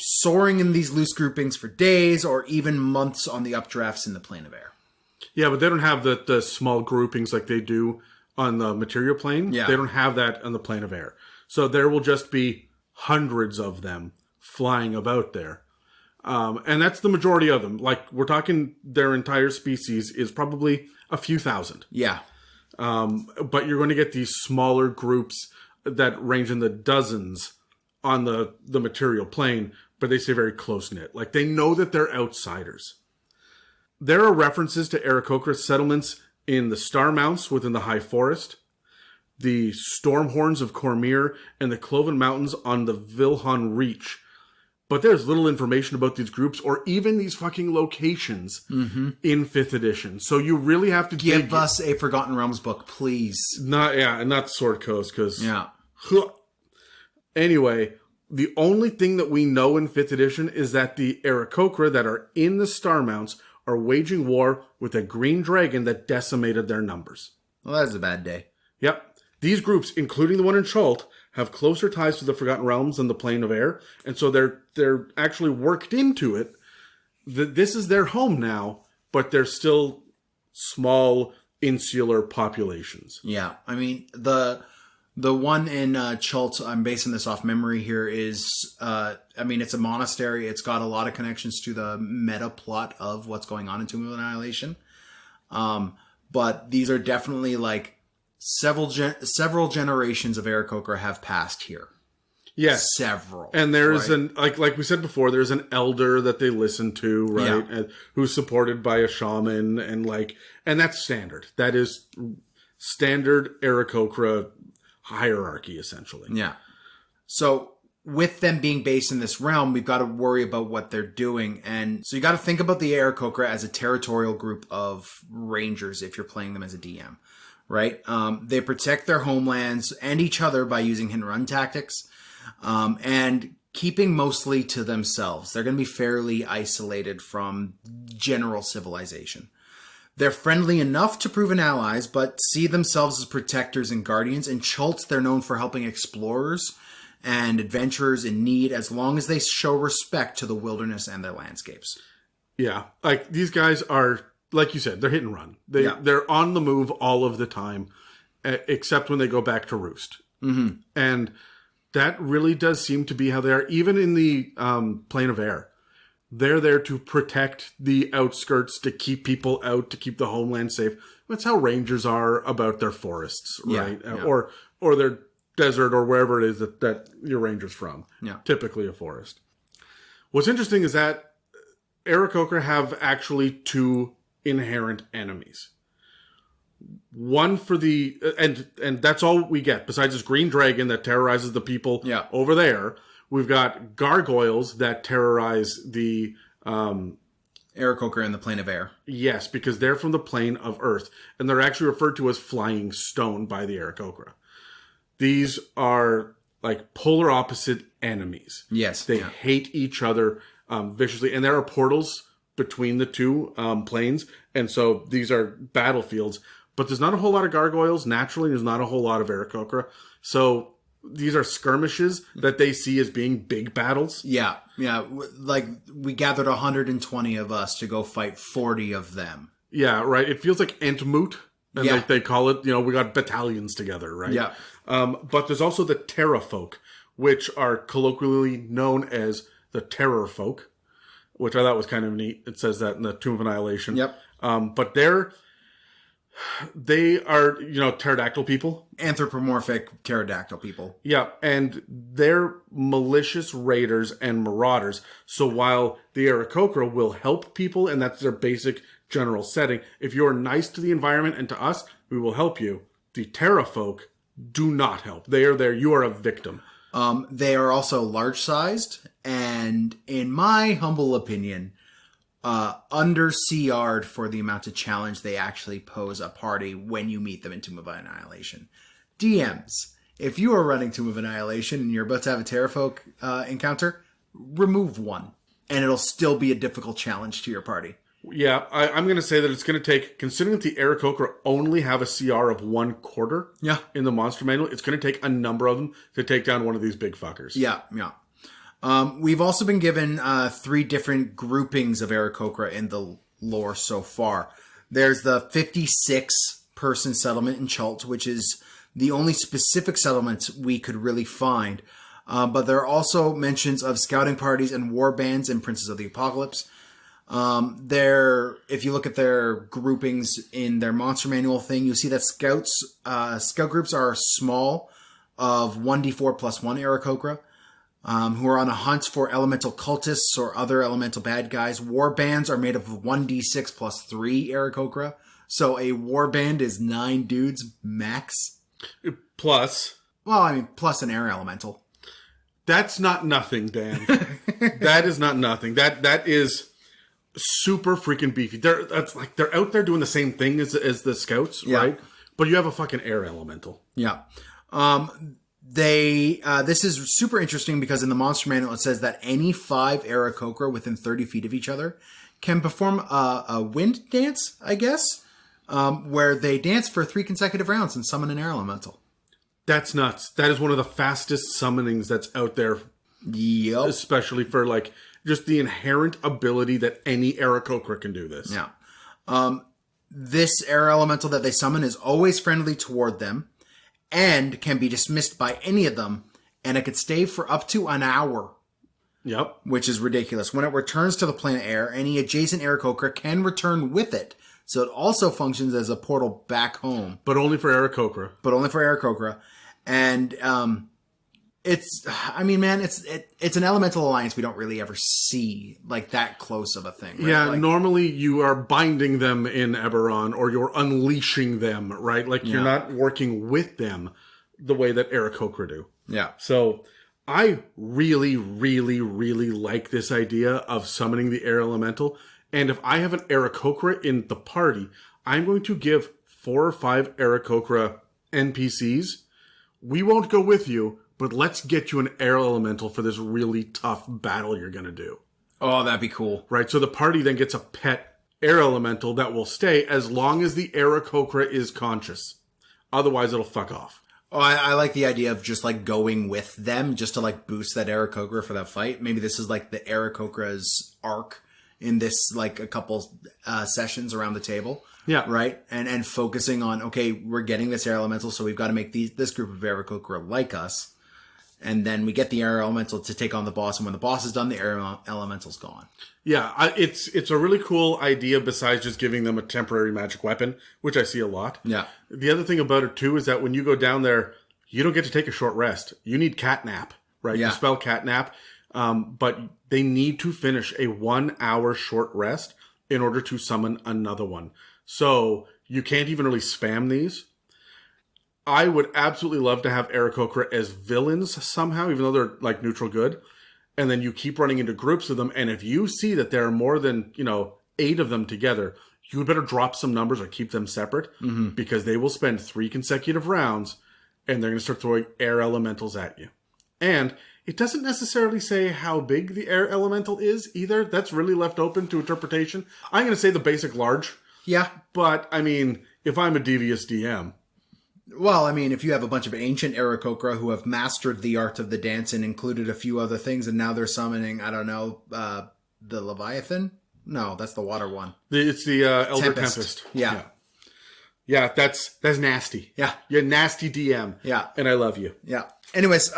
soaring in these loose groupings for days or even months on the updrafts in the plane of air. Yeah, but they don't have the small groupings like they do on the material plane. Yeah. They don't have that on the plane of air. So there will just be hundreds of them flying about there. And that's the majority of them. Like, we're talking their entire species is probably a few thousand. Yeah. But you're going to get these smaller groups that range in the dozens on the material plane, but they stay very close-knit. Like, they know that they're outsiders. There are references to Ericocra settlements in the Star Mounts within the High Forest, the Stormhorns of Cormyr, and the Cloven Mountains on the Vilhon Reach. But there's little information about these groups or even these fucking locations in 5th edition. So you really have to give us a Forgotten Realms book, please. Not Sword Coast, because... Yeah. Anyway, the only thing that we know in 5th edition is that the Aarakocra that are in the Star Mounts are waging war with a green dragon that decimated their numbers. Well, that's a bad day. Yep. These groups, including the one in Chult, have closer ties to the Forgotten Realms than the Plane of Air, and so they're actually worked into it. This is their home now, but they're still small, insular populations. Yeah, I mean, the one in Chult, I'm basing this off memory here, is, it's a monastery. It's got a lot of connections to the meta plot of what's going on in Tomb of Annihilation. But these are definitely like several generations of Aarakocra have passed here. Yes. Several. And there's like we said before, there's an elder that they listen to, right? Yeah. And who's supported by a shaman, and that's standard. That is standard Aarakocra hierarchy, essentially. Yeah. So with them being based in this realm, we've got to worry about what they're doing. And so you got to think about the Aarakocra as a territorial group of rangers if you're playing them as a DM, right? They protect their homelands and each other by using hit and run tactics, and keeping mostly to themselves. They're going to be fairly isolated from general civilization. They're friendly enough to prove allies, but see themselves as protectors and guardians. In Chult, they're known for helping explorers and adventurers in need, as long as they show respect to the wilderness and their landscapes. Yeah, like these guys are, like you said, they're hit and run. They're on the move all of the time, except when they go back to roost. Mm-hmm. And that really does seem to be how they are, even in the Plane of Air. They're there to protect the outskirts, to keep people out, to keep the homeland safe. That's how rangers are about their forests, right? Yeah. Or their desert, or wherever it is that your ranger's from. Yeah. Typically a forest. What's interesting is that Aarakocra have actually two inherent enemies. One for the and that's all we get besides this green dragon that terrorizes the people over there. We've got gargoyles that terrorize the Aarakocra in the plane of air. Yes, because they're from the plane of Earth, and they're actually referred to as flying stone by the Ericocra. These are like polar opposite enemies. Yes, they hate each other viciously, and there are portals between the two planes, and so these are battlefields. But there's not a whole lot of gargoyles. Naturally, there's not a whole lot of Ericocra. So these are skirmishes that they see as being big battles. Yeah. Like, we gathered 120 of us to go fight 40 of them. Yeah, right. It feels like Entmoot. And like they call it, we got battalions together, right? Yeah. But there's also the Terrafolk, which are colloquially known as the Terrorfolk, which I thought was kind of neat. It says that in the Tomb of Annihilation. Yep. But they are, pterodactyl people. Anthropomorphic pterodactyl people. Yeah, and they're malicious raiders and marauders. So while the Ericocra will help people, and that's their basic general setting, if you're nice to the environment and to us, we will help you. The Terrafolk do not help. They are there. You are a victim. They are also large-sized, and in my humble opinion, under CR'd for the amount of challenge they actually pose a party when you meet them in Tomb of Annihilation. DMs, if you are running Tomb of Annihilation and you're about to have a Terrafolk encounter, remove one, and it'll still be a difficult challenge to your party. Yeah, I'm going to say that it's going to take, considering that the Ericocra only have a CR of 1/4 in the monster manual, it's going to take a number of them to take down one of these big fuckers. Yeah. We've also been given 3 different groupings of Aarakocra in the lore so far. There's the 56-person settlement in Chult, which is the only specific settlement we could really find. But there are also mentions of scouting parties and war bands in Princes of the Apocalypse. If you look at their groupings in their monster manual thing, you'll see that scout groups are small of 1d4 plus 1 Aarakocra. Who are on a hunt for elemental cultists or other elemental bad guys. War bands are made of 1d6 plus 3 Aarakocra. So a war band is 9 dudes max. Plus an air elemental. That's not nothing, Dan. That is not nothing. That is super freaking beefy. They're out there doing the same thing as the scouts, right? But you have a fucking air elemental. Yeah. This is super interesting because in the monster manual it says that any 5 Aarakocra within 30 feet of each other can perform a wind dance, I guess, where they dance for 3 consecutive rounds and summon an air elemental. That's nuts. That is one of the fastest summonings that's out there. Yep. Especially for just the inherent ability that any Aarakocra can do this. Yeah. This air elemental that they summon is always friendly toward them, and can be dismissed by any of them, and it could stay for up to an hour. Yep. Which is ridiculous. When it returns to the plane of air, any adjacent Aarakocra can return with it. So it also functions as a portal back home. But only for Ericocra. And it's an elemental alliance we don't really ever see like that close of a thing. Right? Yeah, normally you are binding them in Eberron, or you're unleashing them, right? You're not working with them the way that Ericocra do. Yeah. So I really, really, really like this idea of summoning the air elemental. And if I have an Ericocra in the party, I'm going to give 4 or 5 Ericocra NPCs. We won't go with you, but let's get you an air elemental for this really tough battle you're going to do. Oh, that'd be cool. Right, so the party then gets a pet air elemental that will stay as long as the Aarakocra is conscious. Otherwise, it'll fuck off. Oh, I like the idea of just going with them just to boost that Aarakocra for that fight. Maybe this is the Aarakocra's arc in this a couple sessions around the table. Yeah. Right? And focusing on, okay, we're getting this air elemental, so we've got to make this group of Ericocra like us. And then we get the air elemental to take on the boss, and when the boss is done, the air elemental's gone. Yeah, it's a really cool idea besides just giving them a temporary magic weapon, which I see a lot. Yeah. The other thing about it, too, is that when you go down there, you don't get to take a short rest. You need catnap, right? Yeah. You spell catnap, but they need to finish a 1-hour short rest in order to summon another one. So you can't even really spam these. I would absolutely love to have Ericocra as villains somehow, even though they're like neutral good. And then you keep running into groups of them. And if you see that there are more than, 8 of them together, you would better drop some numbers or keep them separate because they will spend 3 consecutive rounds and they're going to start throwing air elementals at you. And it doesn't necessarily say how big the air elemental is either. That's really left open to interpretation. I'm going to say the basic large. Yeah. But, I mean, if I'm a devious DM... Well, I mean, if you have a bunch of ancient Aarakocra who have mastered the art of the dance and included a few other things, and now they're summoning, I don't know, the Leviathan? No, that's the water one. It's the Elder Tempest. Yeah. Yeah, that's nasty. Yeah. You're a nasty DM. Yeah. And I love you. Yeah. Anyways,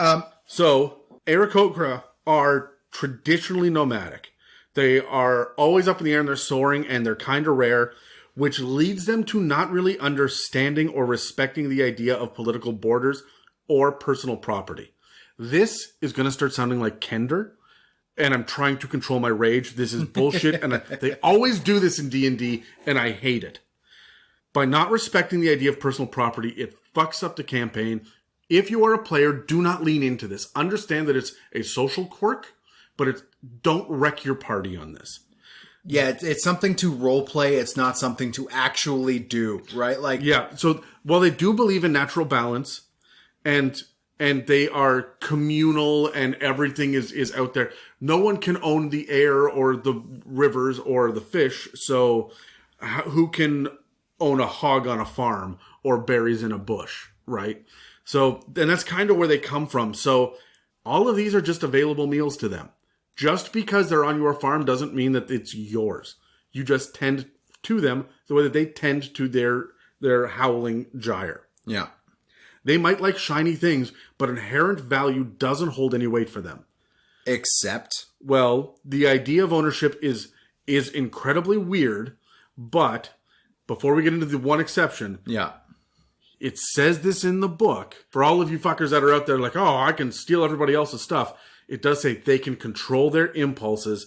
So, Ericocra are traditionally nomadic. They are always up in the air and they're soaring and they're kind of rare, which leads them to not really understanding or respecting the idea of political borders or personal property. This is going to start sounding like Kender, and I'm trying to control my rage. This is bullshit, and they always do this in D&D, and I hate it. By not respecting the idea of personal property, it fucks up the campaign. If you are a player, do not lean into this. Understand that it's a social quirk, but don't wreck your party on this. Yeah, it's something to role play. It's not something to actually do, right? Like, yeah. So while they do believe in natural balance, and they are communal, and everything is out there, no one can own the air or the rivers or the fish. So who can own a hog on a farm or berries in a bush, right? So, and that's kind of where they come from. So all of these are just available meals to them. Just because they're on your farm doesn't mean that it's yours. You just tend to them the way that they tend to their howling gyre. Yeah. They might like shiny things, but inherent value doesn't hold any weight for them. Except? Well, the idea of ownership is incredibly weird, but before we get into the one exception... Yeah. It says this in the book. For all of you fuckers that are out there like, oh, I can steal everybody else's stuff. It does say they can control their impulses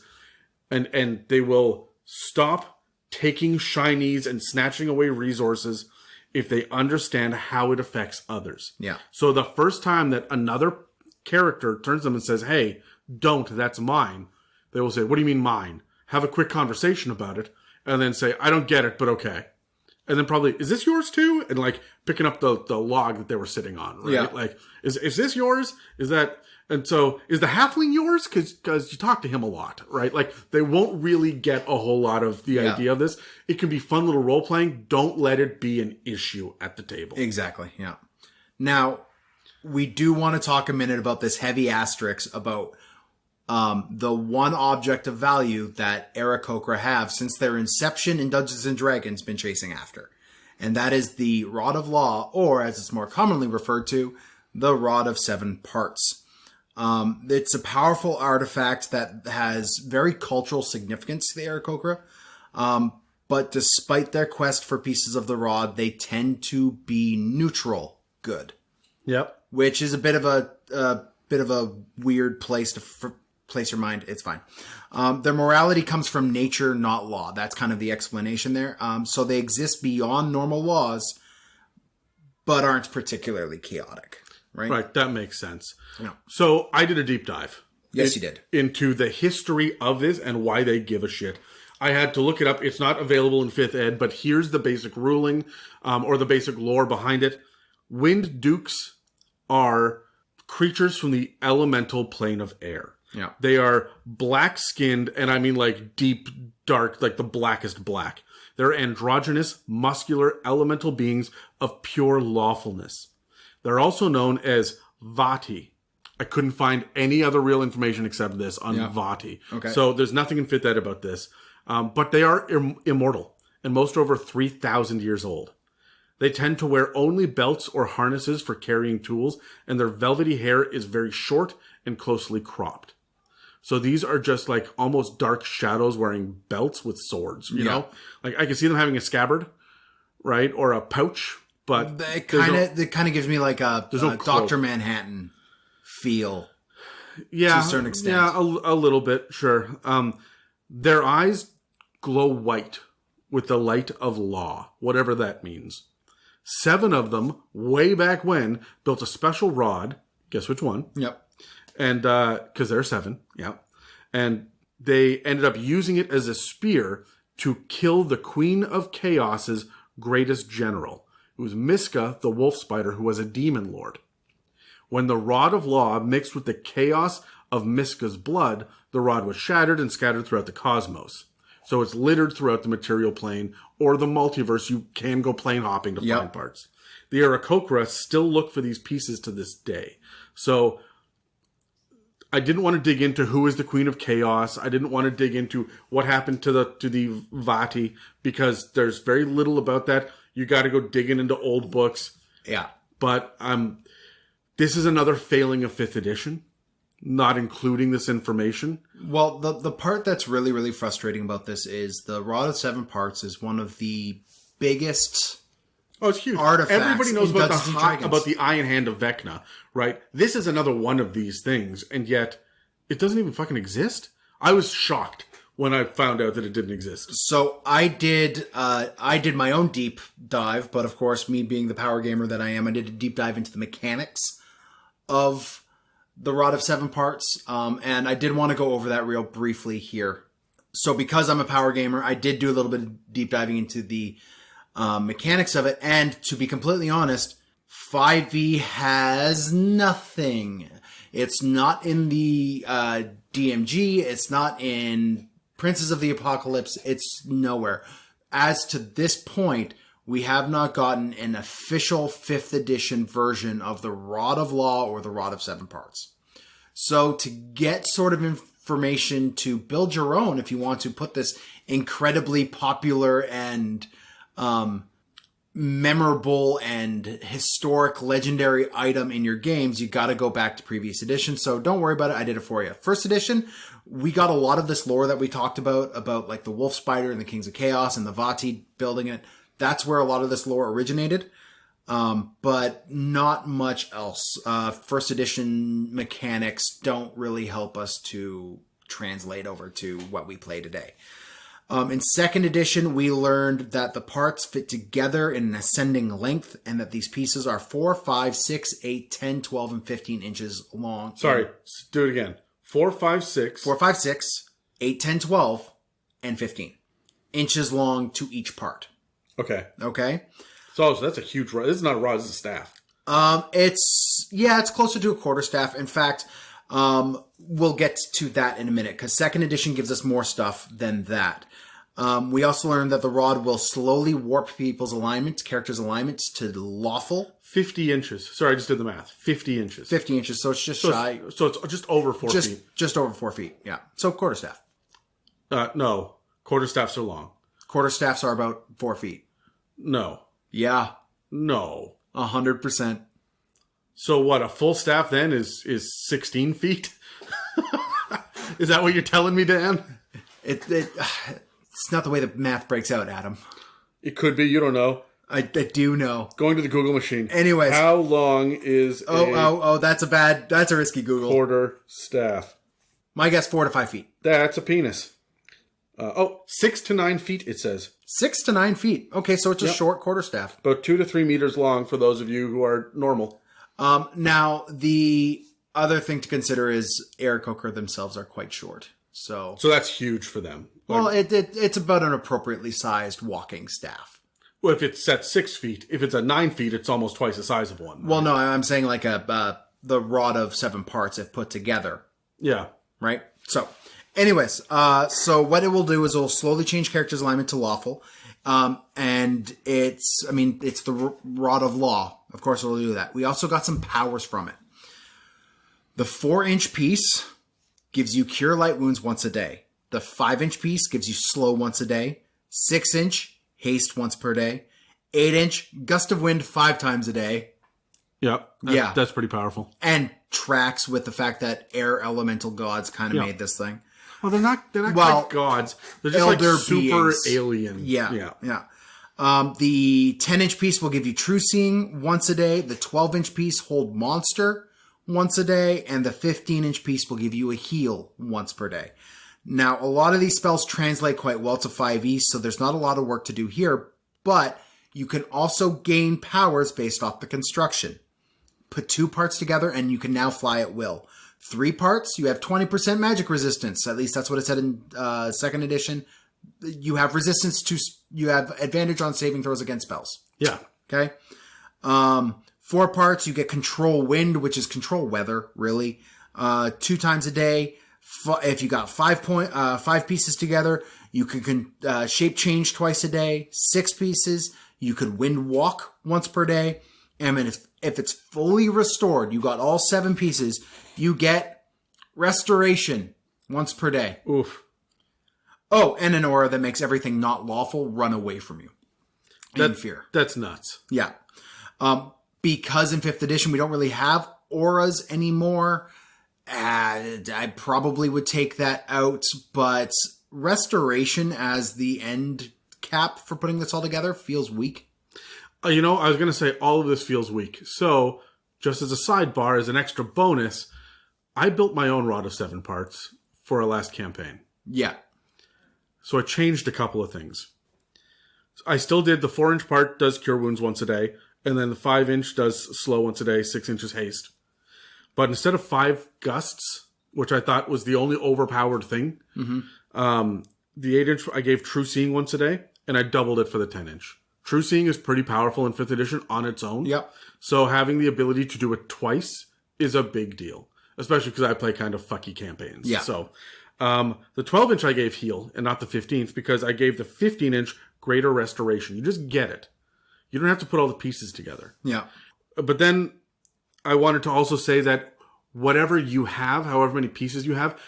and they will stop taking shinies and snatching away resources if they understand how it affects others. Yeah. So the first time that another character turns to them and says, hey, don't, that's mine, they will say, what do you mean mine? Have a quick conversation about it and then say, I don't get it, but okay. And then probably, is this yours too? And like picking up the log that they were sitting on, right? Yeah. Like, is this yours? Is that, and so is the halfling yours? Cause you talk to him a lot, right? Like they won't really get a whole lot of the idea of this. It can be fun little role playing. Don't let it be an issue at the table. Exactly. Yeah. Now we do want to talk a minute about this heavy asterisk about, the one object of value that Aarakocra have since their inception in Dungeons & Dragons been chasing after. And that is the Rod of Law, or as it's more commonly referred to, the Rod of 7 Parts. It's a powerful artifact that has very cultural significance to the Aarakocra. But despite their quest for pieces of the rod, they tend to be neutral good. Yep. Which is a bit of a weird place to place your mind. It's fine. Their morality comes from nature, not law. That's kind of the explanation there. So they exist beyond normal laws, but aren't particularly chaotic, right? Right. That makes sense. Yeah. So I did a deep dive. Yes, you did. Into the history of this and why they give a shit. I had to look it up. It's not available in 5th ed, but here's the basic ruling, or the basic lore behind it. Wind Dukes are creatures from the elemental plane of air. Yeah. They are black-skinned, and I mean like deep, dark, like the blackest black. They're androgynous, muscular, elemental beings of pure lawfulness. They're also known as Vati. I couldn't find any other real information except this on Vati. Okay. So there's nothing in 5th ed about this. But they are immortal, and most are over 3,000 years old. They tend to wear only belts or harnesses for carrying tools, and their velvety hair is very short and closely cropped. So these are just like almost dark shadows wearing belts with swords, you know? Like I can see them having a scabbard, right? Or a pouch, but it kind of gives me like a no Dr. Manhattan feel. Yeah. To a certain extent. Yeah, a little bit, sure. Their eyes glow white with the light of law, whatever that means. 7 of them, way back when, built a special rod. Guess which one? Yep. And, because there are 7. Yep. And they ended up using it as a spear to kill the Queen of Chaos's greatest general. It was Miska, the wolf spider, who was a demon lord. When the rod of law mixed with the chaos of Miska's blood, the rod was shattered and scattered throughout the cosmos. So it's littered throughout the material plane or the multiverse. You can go plane hopping to find parts. The Ericocra still look for these pieces to this day. So I didn't want to dig into who is the Queen of Chaos. I didn't want to dig into what happened to the Vati, because there's very little about that. You got to go digging into old books. Yeah. But this is another failing of 5th edition, not including this information. Well, the part that's really, really frustrating about this is the Rod of 7 Parts is one of the biggest it's huge. Artifacts. Everybody knows about about the Iron Hand of Vecna, right? This is another one of these things, and yet it doesn't even fucking exist. I was shocked when I found out that it didn't exist. So I did my own deep dive, but of course, me being the power gamer that I am, I did a deep dive into the mechanics of the Rod of 7 Parts, and I did want to go over that real briefly here. So because I'm a power gamer, I did do a little bit of deep diving into the mechanics of it, and to be completely honest, 5e has nothing. It's not in the DMG, it's not in Princes of the Apocalypse, it's nowhere. As to this point, we have not gotten an official 5th edition version of the Rod of Law or the Rod of 7 Parts. So to get sort of information to build your own, if you want to put this incredibly popular and memorable and historic legendary item in your games, you got to go back to previous editions. So don't worry about it. I did it for you. 1st edition, we got a lot of this lore that we talked about like the Wolf Spider and the Kings of Chaos and the Vati building it. That's where a lot of this lore originated. But not much else. 1st edition mechanics don't really help us to translate over to what we play today. In 2nd edition, we learned that the parts fit together in an ascending length and that these pieces are 4, 5, 6, 8, 10, 12, and 15 inches long. Sorry, do it again. 4, 5, 6. 4, 5, 6, 8, 10, 12, and 15 inches long to each part. Okay. Okay? So that's a huge rod. This is not a rod, this is a staff. It's closer to a quarterstaff. In fact, we'll get to that in a minute, because 2nd edition gives us more stuff than that. We also learned that the rod will slowly warp people's characters' alignments to lawful. 50 inches. Sorry, I just did the math. 50 inches. 50 inches, so it's just shy. So it's just over 4 feet. Just over 4 feet, yeah. So quarterstaff. No. Quarterstaffs are long. Quarterstaffs are about 4 feet. No. Yeah. No. 100%. So what, a full staff then is 16 feet? Is that what you're telling me, Dan? It's not the way the math breaks out, Adam. It could be, you don't know. I do know. Going to the Google machine. Anyways. How long is that's a risky Google. Quarter staff? My guess, 4 to 5 feet. That's a penis. 6 to 9 feet, it says. 6 to 9 feet. Okay, so it's a short quarterstaff. About 2 to 3 meters long for those of you who are normal. Now, the other thing to consider is Ericocra themselves are quite short. So that's huge for them. Well, it's about an appropriately sized walking staff. Well, if it's at 6 feet, if it's at 9 feet, it's almost twice the size of one. Right? Well, no, I'm saying like the Rod of 7 Parts if put together. Yeah. Right? So, anyways, so what it will do is it will slowly change characters' alignment to lawful. And it's the Rod of Law. Of course, it'll do that. We also got some powers from it. The 4-inch piece gives you Cure Light Wounds once a day. The 5-inch piece gives you Slow once a day. 6-inch, Haste once per day. 8-inch, Gust of Wind 5 times a day. Yep. Yeah. That's pretty powerful. And tracks with the fact that air elemental gods kind of made this thing. Well, they're not quite gods. They're just like super beings. alien. Yeah. The 10-inch piece will give you True Seeing once a day. The 12-inch piece, Hold Monster once a day. And the 15-inch piece will give you a Heal once per day. Now, a lot of these spells translate quite well to 5e, so there's not a lot of work to do here, but you can also gain powers based off the construction. Put 2 parts together and you can now fly at will. 3 parts, you have 20% magic resistance. At least that's what it said in 2nd edition. You have you have advantage on saving throws against spells. Yeah. Okay. 4 parts, you get control wind, which is control weather, really. 2 times a day. If you got 5 pieces together, you can shape change twice a day. 6 pieces, you could wind walk once per day. And then if it's fully restored, you got all 7 pieces, you get restoration once per day. Oof. Oh, and an aura that makes everything not lawful run away from you. In fear. That's nuts. Yeah. Because in 5th edition we don't really have auras anymore, I probably would take that out, but restoration as the end cap for putting this all together feels weak. I was going to say all of this feels weak. So, just as a sidebar, as an extra bonus, I built my own Rod of 7 parts for our last campaign. Yeah. So I changed a couple of things. I still did the 4-inch part does cure wounds once a day, and then the 5-inch does slow once a day, 6 inches haste. But instead of 5 gusts, which I thought was the only overpowered thing, the 8-inch I gave True Seeing once a day, and I doubled it for the 10-inch. True Seeing is pretty powerful in 5th edition on its own. Yep. So having the ability to do it twice is a big deal, especially because I play kind of fucky campaigns. Yeah. So the 12-inch I gave heal and not the 15th because I gave the 15-inch greater restoration. You just get it. You don't have to put all the pieces together. Yeah. But then I wanted to also say that whatever you have, however many pieces you have,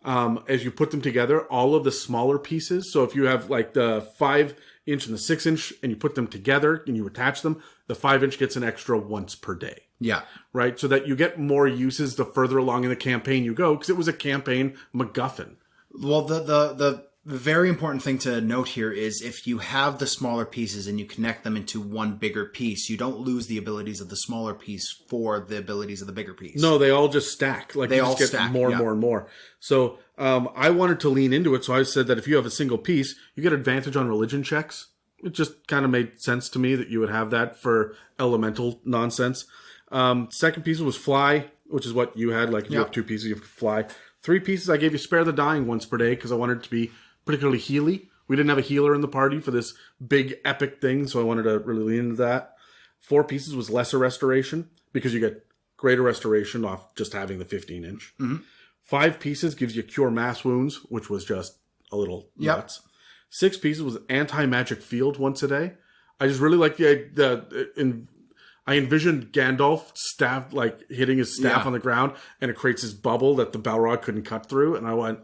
as you put them together, all of the smaller pieces. So if you have like the 5-inch and the 6-inch and you put them together and you attach them, the 5-inch gets an extra once per day. Yeah. Right? So that you get more uses the further along in the campaign you go, because it was a campaign MacGuffin. Well, the very important thing to note here is if you have the smaller pieces and you connect them into one bigger piece, you don't lose the abilities of the smaller piece for the abilities of the bigger piece. No, they all just stack. Like, you just get more and more and more. So I wanted to lean into it, so I said that if you have a single piece, you get advantage on religion checks. It just kind of made sense to me that you would have that for elemental nonsense. Second piece was fly, which is what you had. Like, if you have 2 pieces, you have to fly. 3 pieces, I gave you spare the dying once per day because I wanted it to be particularly healy. We didn't have a healer in the party for this big epic thing, so I wanted to really lean into that. 4 pieces was lesser restoration because you get greater restoration off just having the 15-inch. 5 pieces gives you cure mass wounds, which was just a little nuts. 6 pieces was anti-magic field once a day. I just really like I envisioned Gandalf staff, like hitting his staff on the ground, and it creates this bubble that the Balrog couldn't cut through. And I went,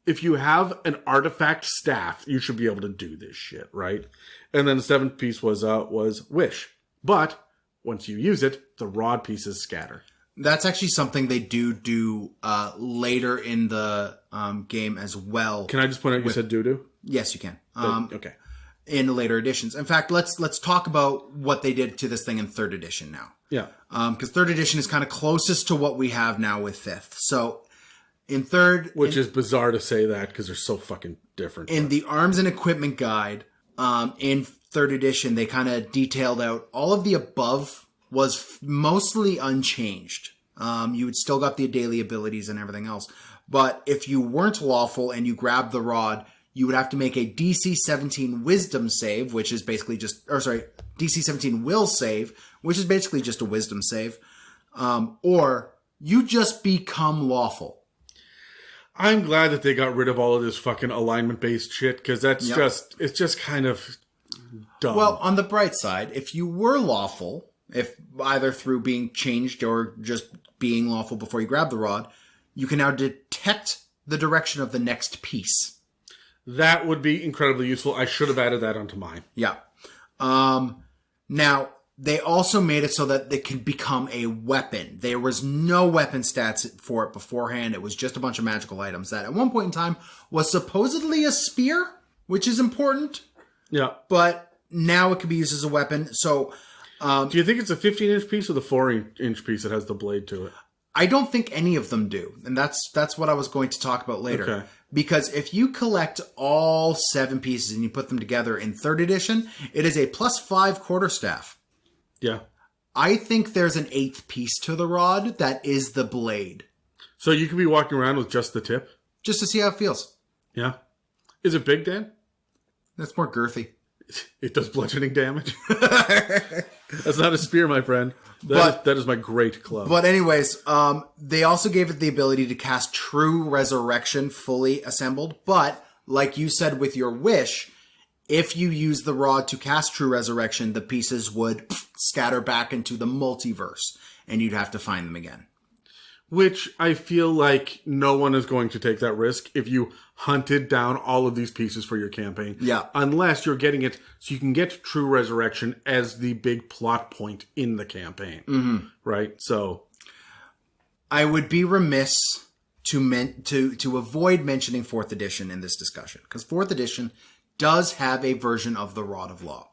if you have an artifact staff, you should be able to do this shit, right? And then the 7th piece was wish, but once you use it, the rod pieces scatter. That's actually something they do later in the game as well. Can I just point out you said doo-doo? Yes, you can. Okay. In the later editions. In fact, let's talk about what they did to this thing in 3rd edition now. Yeah. Because 3rd edition is kind of closest to what we have now with 5th. So in 3rd... Which is bizarre to say that because they're so fucking different. In the Arms and Equipment Guide, in 3rd edition, they kind of detailed out all of the above was mostly unchanged. You had still got the daily abilities and everything else. But if you weren't lawful and you grabbed the rod, you would have to make a DC 17 Wisdom save, which is basically DC 17 Will save, which is basically just a Wisdom save. Or you just become lawful. I'm glad that they got rid of all of this fucking alignment-based shit, because it's just kind of dumb. Well, on the bright side, if you were lawful, if either through being changed or just being lawful before you grab the rod, you can now detect the direction of the next piece. That would be incredibly useful. I should have added that onto mine. Yeah. Now, they also made it so that it can become a weapon. There was no weapon stats for it beforehand. It was just a bunch of magical items that at one point in time was supposedly a spear, which is important. Yeah. But now it can be used as a weapon. So, do you think it's a 15-inch piece or the 4-inch piece that has the blade to it? I don't think any of them do. And that's what I was going to talk about later. Okay. Because if you collect all 7 pieces and you put them together in 3rd edition, it is a +5 quarterstaff. Yeah. I think there's an 8th piece to the rod that is the blade. So you could be walking around with just the tip? Just to see how it feels. Yeah. Is it big, Dan? That's more girthy. It does bludgeoning damage. That's not a spear, my friend. That is my great club. But anyways, they also gave it the ability to cast True Resurrection fully assembled. But like you said with your wish, if you use the rod to cast True Resurrection, the pieces would scatter back into the multiverse and you'd have to find them again. Which I feel like no one is going to take that risk if you hunted down all of these pieces for your campaign. Yeah. Unless you're getting it so you can get True Resurrection as the big plot point in the campaign. Mm-hmm. Right? So I would be remiss to avoid mentioning 4th edition in this discussion. Because 4th edition does have a version of the Rod of Law.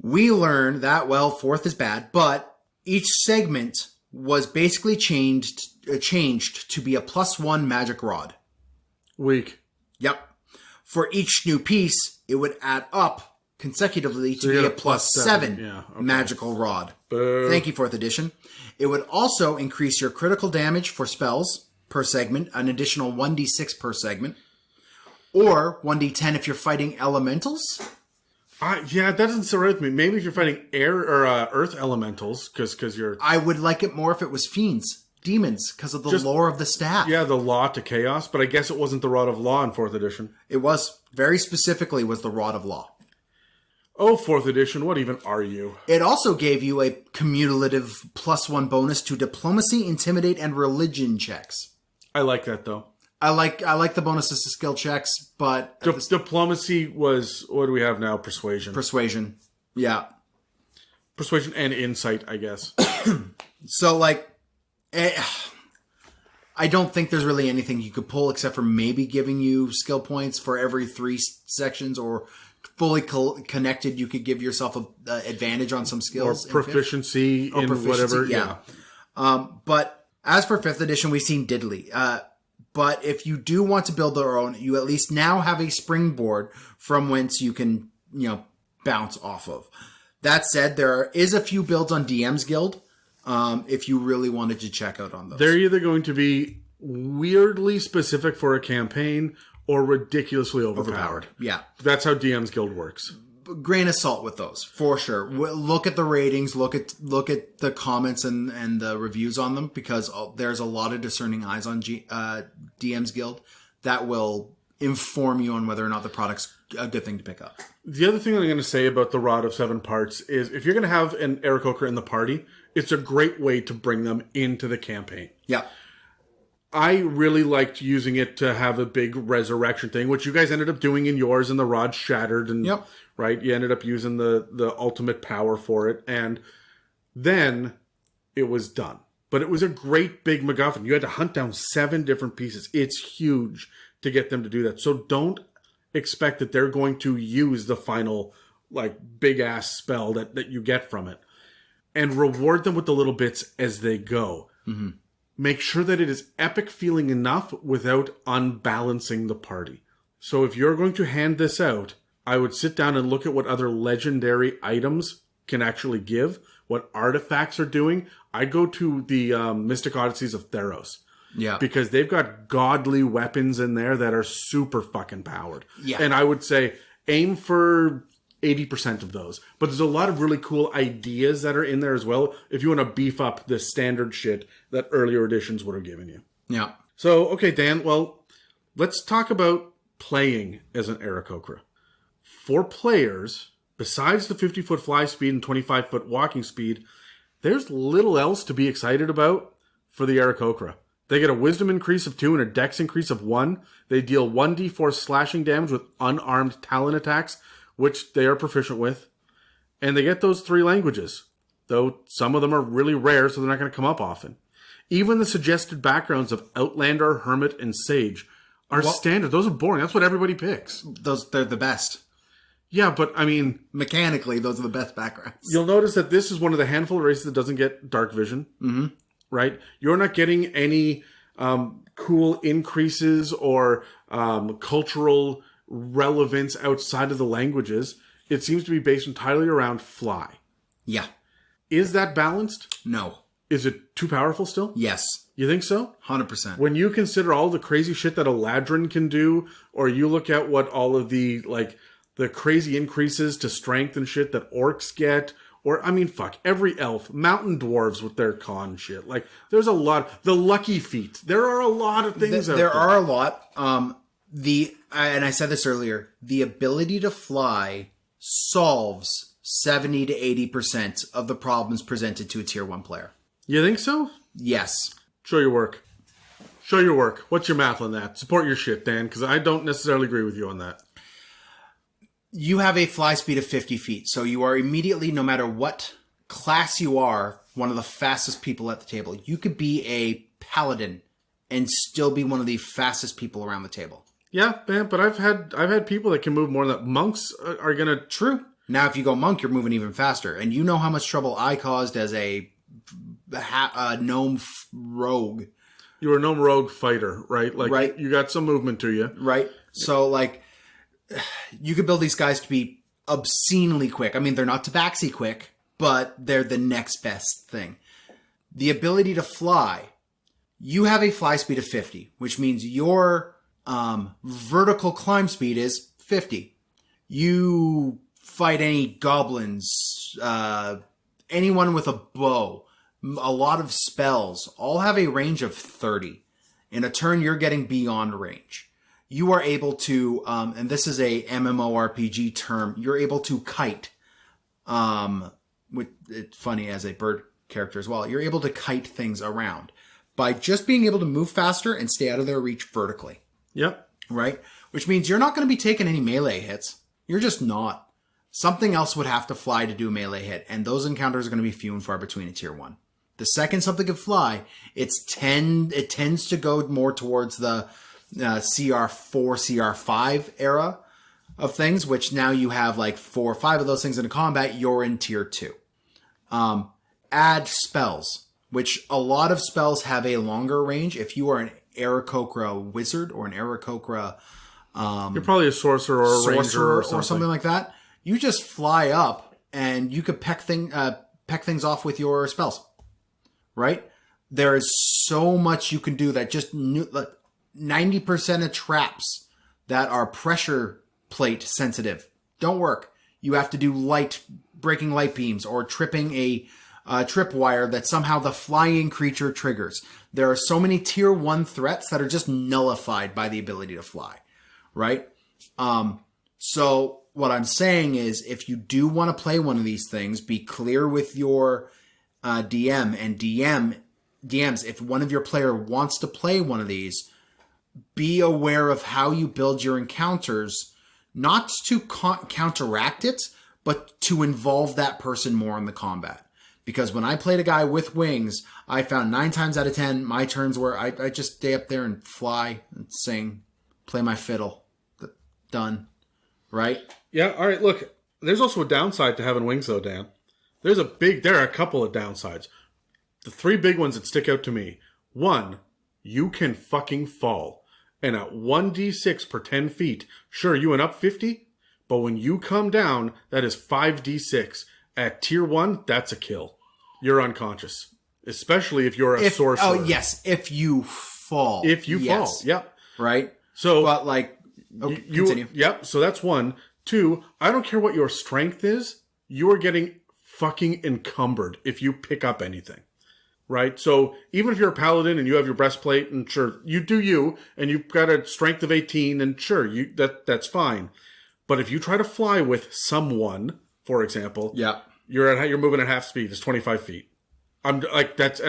We learned that, well, 4th is bad, but each segment was basically changed to be a +1 magic rod. weak. Yep. For each new piece, it would add up consecutively to be a +7 magical rod. Boo. Thank you, 4th edition. It would also increase your critical damage for spells per segment, an additional 1d6 per segment, or 1d10 if you're fighting elementals. Yeah, that doesn't sit right with me. Maybe if you're fighting air or earth elementals, because you're... I would like it more if it was fiends, demons, because of the lore of the staff. Yeah, the law to chaos, but I guess it wasn't the Rod of Law in 4th edition. It was. Very specifically was the Rod of Law. Oh, 4th edition, what even are you? It also gave you a cumulative +1 bonus to diplomacy, intimidate, and religion checks. I like that, though. I like the bonuses to skill checks, but... Diplomacy was... What do we have now? Persuasion. Persuasion. Yeah. Persuasion and insight, I guess. So, I don't think there's really anything you could pull except for maybe giving you skill points for every 3 sections, or fully connected, you could give yourself an advantage on some skills. Or proficiency in whatever. Yeah. But as for 5th edition, we've seen diddly. But if you do want to build their own, you at least now have a springboard from whence you can, bounce off of. That said, there is a few builds on DM's Guild, if you really wanted to check out on those. They're either going to be weirdly specific for a campaign or ridiculously overpowered. Yeah. That's how DM's Guild works. Grain of salt with those, for sure. Look at the ratings, look at the comments and the reviews on them, because there's a lot of discerning eyes on DM's Guild that will inform you on whether or not the product's a good thing to pick up. The other thing that I'm going to say about the Rod of 7 Parts is if you're going to have an Ericocra in the party, it's a great way to bring them into the campaign. Yeah. I really liked using it to have a big resurrection thing, which you guys ended up doing in yours, and the rod shattered, and right, you ended up using the ultimate power for it, and then it was done. But it was a great big MacGuffin. You had to hunt down 7 different pieces. It's huge to get them to do that. So don't expect that they're going to use the final big ass spell that you get from it, and reward them with the little bits as they go. Mm-hmm. Make sure that it is epic feeling enough without unbalancing the party. So if you're going to hand this out, I would sit down and look at what other legendary items can actually give, what artifacts are doing. I'd go to the Mystic Odysseys of Theros. Yeah. Because they've got godly weapons in there that are super fucking powered. Yeah. And I would say aim for 80% of those. But there's a lot of really cool ideas that are in there as well, if you want to beef up the standard shit that earlier editions would have given you. Yeah. So, okay, Dan, well, let's talk about playing as an Aarakocra. For players, besides the 50-foot fly speed and 25-foot walking speed, there's little else to be excited about for the Aarakocra. They get a wisdom increase of 2 and a dex increase of 1. They deal 1d4 slashing damage with unarmed Talon Attacks, which they are proficient with. And they get those 3 languages, though some of them are really rare, so they're not going to come up often. Even the suggested backgrounds of Outlander, Hermit, and Sage are standard. Those are boring. That's what everybody picks. They're the best. Yeah, but I mean... mechanically, those are the best backgrounds. You'll notice that this is one of the handful of races that doesn't get dark vision. Mm-hmm. right? You're not getting any cool increases or cultural relevance outside of the languages. It seems to be based entirely around fly. Yeah. Is that balanced? No. Is it too powerful still? Yes. You think so? 100%. When you consider all the crazy shit that a Ladrin can do, or you look at what all of the crazy increases to strength and shit that orcs get, or, I mean, fuck, every elf, mountain dwarves with their con shit. Like, there's a lot. The lucky feat. There are a lot of things out there. There are a lot. And I said this earlier, the ability to fly solves 70 to 80% of the problems presented to a tier 1 player. You think so? Yes. Show your work. Show your work. What's your math on that? Support your shit, Dan, because I don't necessarily agree with you on that. You have a fly speed of 50 feet, so you are immediately, no matter what class you are, one of the fastest people at the table. You could be a paladin and still be one of the fastest people around the table. Yeah, man, but I've had people that can move more than that. Monks are gonna... True. Now, if you go monk, you're moving even faster, and you know how much trouble I caused as a gnome rogue. You were a gnome rogue fighter, right? Like, right. You got some movement to you. Right. So, like, you could build these guys to be obscenely quick. I mean, they're not tabaxi quick, but they're the next best thing. The ability to fly. You have a fly speed of 50, which means your vertical climb speed is 50. You fight any goblins, anyone with a bow, a lot of spells, all have a range of 30. In a turn, you're getting beyond range. You are able to, and this is a MMORPG term, you're able to kite. It's funny as a bird character as well. You're able to kite things around by just being able to move faster and stay out of their reach vertically. Yep. Right? Which means you're not going to be taking any melee hits. You're just not. Something else would have to fly to do a melee hit, and those encounters are going to be few and far between in tier 1. The second something can fly, it tends to go more towards the CR4, CR5 era of things, which now you have like 4 or 5 of those things in a combat, you're in tier 2. Add spells, which a lot of spells have a longer range. If you are an Ericocra wizard or an Ericocra... you're probably a sorcerer or a ranger or something like that. You just fly up and you could peck things off with your spells. Right? There is so much you can do that just 90% of traps that are pressure plate sensitive don't work. You have to do breaking light beams or tripping a tripwire that somehow the flying creature triggers. There are so many tier 1 threats that are just nullified by the ability to fly. Right? So what I'm saying is, if you do want to play one of these things, be clear with your DM and DMs. If one of your player wants to play one of these, be aware of how you build your encounters, not to counteract it, but to involve that person more in the combat. Because when I played a guy with wings, I found 9 times out of 10, my turns were I just stay up there and fly and sing, play my fiddle. Done. Right? Yeah, all right, look, there's also a downside to having wings, though, Dan. There are a couple of downsides. The 3 big ones that stick out to me. 1, you can fucking fall. And at 1d6 per 10 feet, sure, you went up 50, but when you come down, that is 5d6. At tier 1, that's a kill. You're unconscious. Especially if you're a sorcerer. Oh, yes, if you fall. If you fall, yep. Right? So, but like... Okay, continue. Yep, so that's 1. 2, I don't care what your strength is, you are getting fucking encumbered if you pick up anything. Right? So even if you're a paladin and you have your breastplate, and sure, you do you, and you've got a strength of 18, and sure, that's fine. But if you try to fly with someone, for example, you're moving at half speed, it's 25 feet. I'm like, that's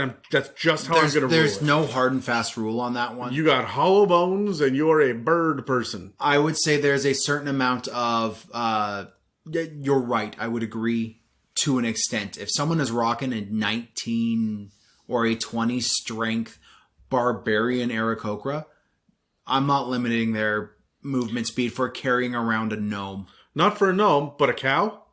just how I'm going to rule it. There's no hard and fast rule on that one. You got hollow bones and you're a bird person. I would say there's a certain amount of, you're right. I would agree to an extent. If someone is rocking a 19 or a 20 strength barbarian Ericocra, I'm not limiting their movement speed for carrying around a gnome. Not for a gnome, but a cow?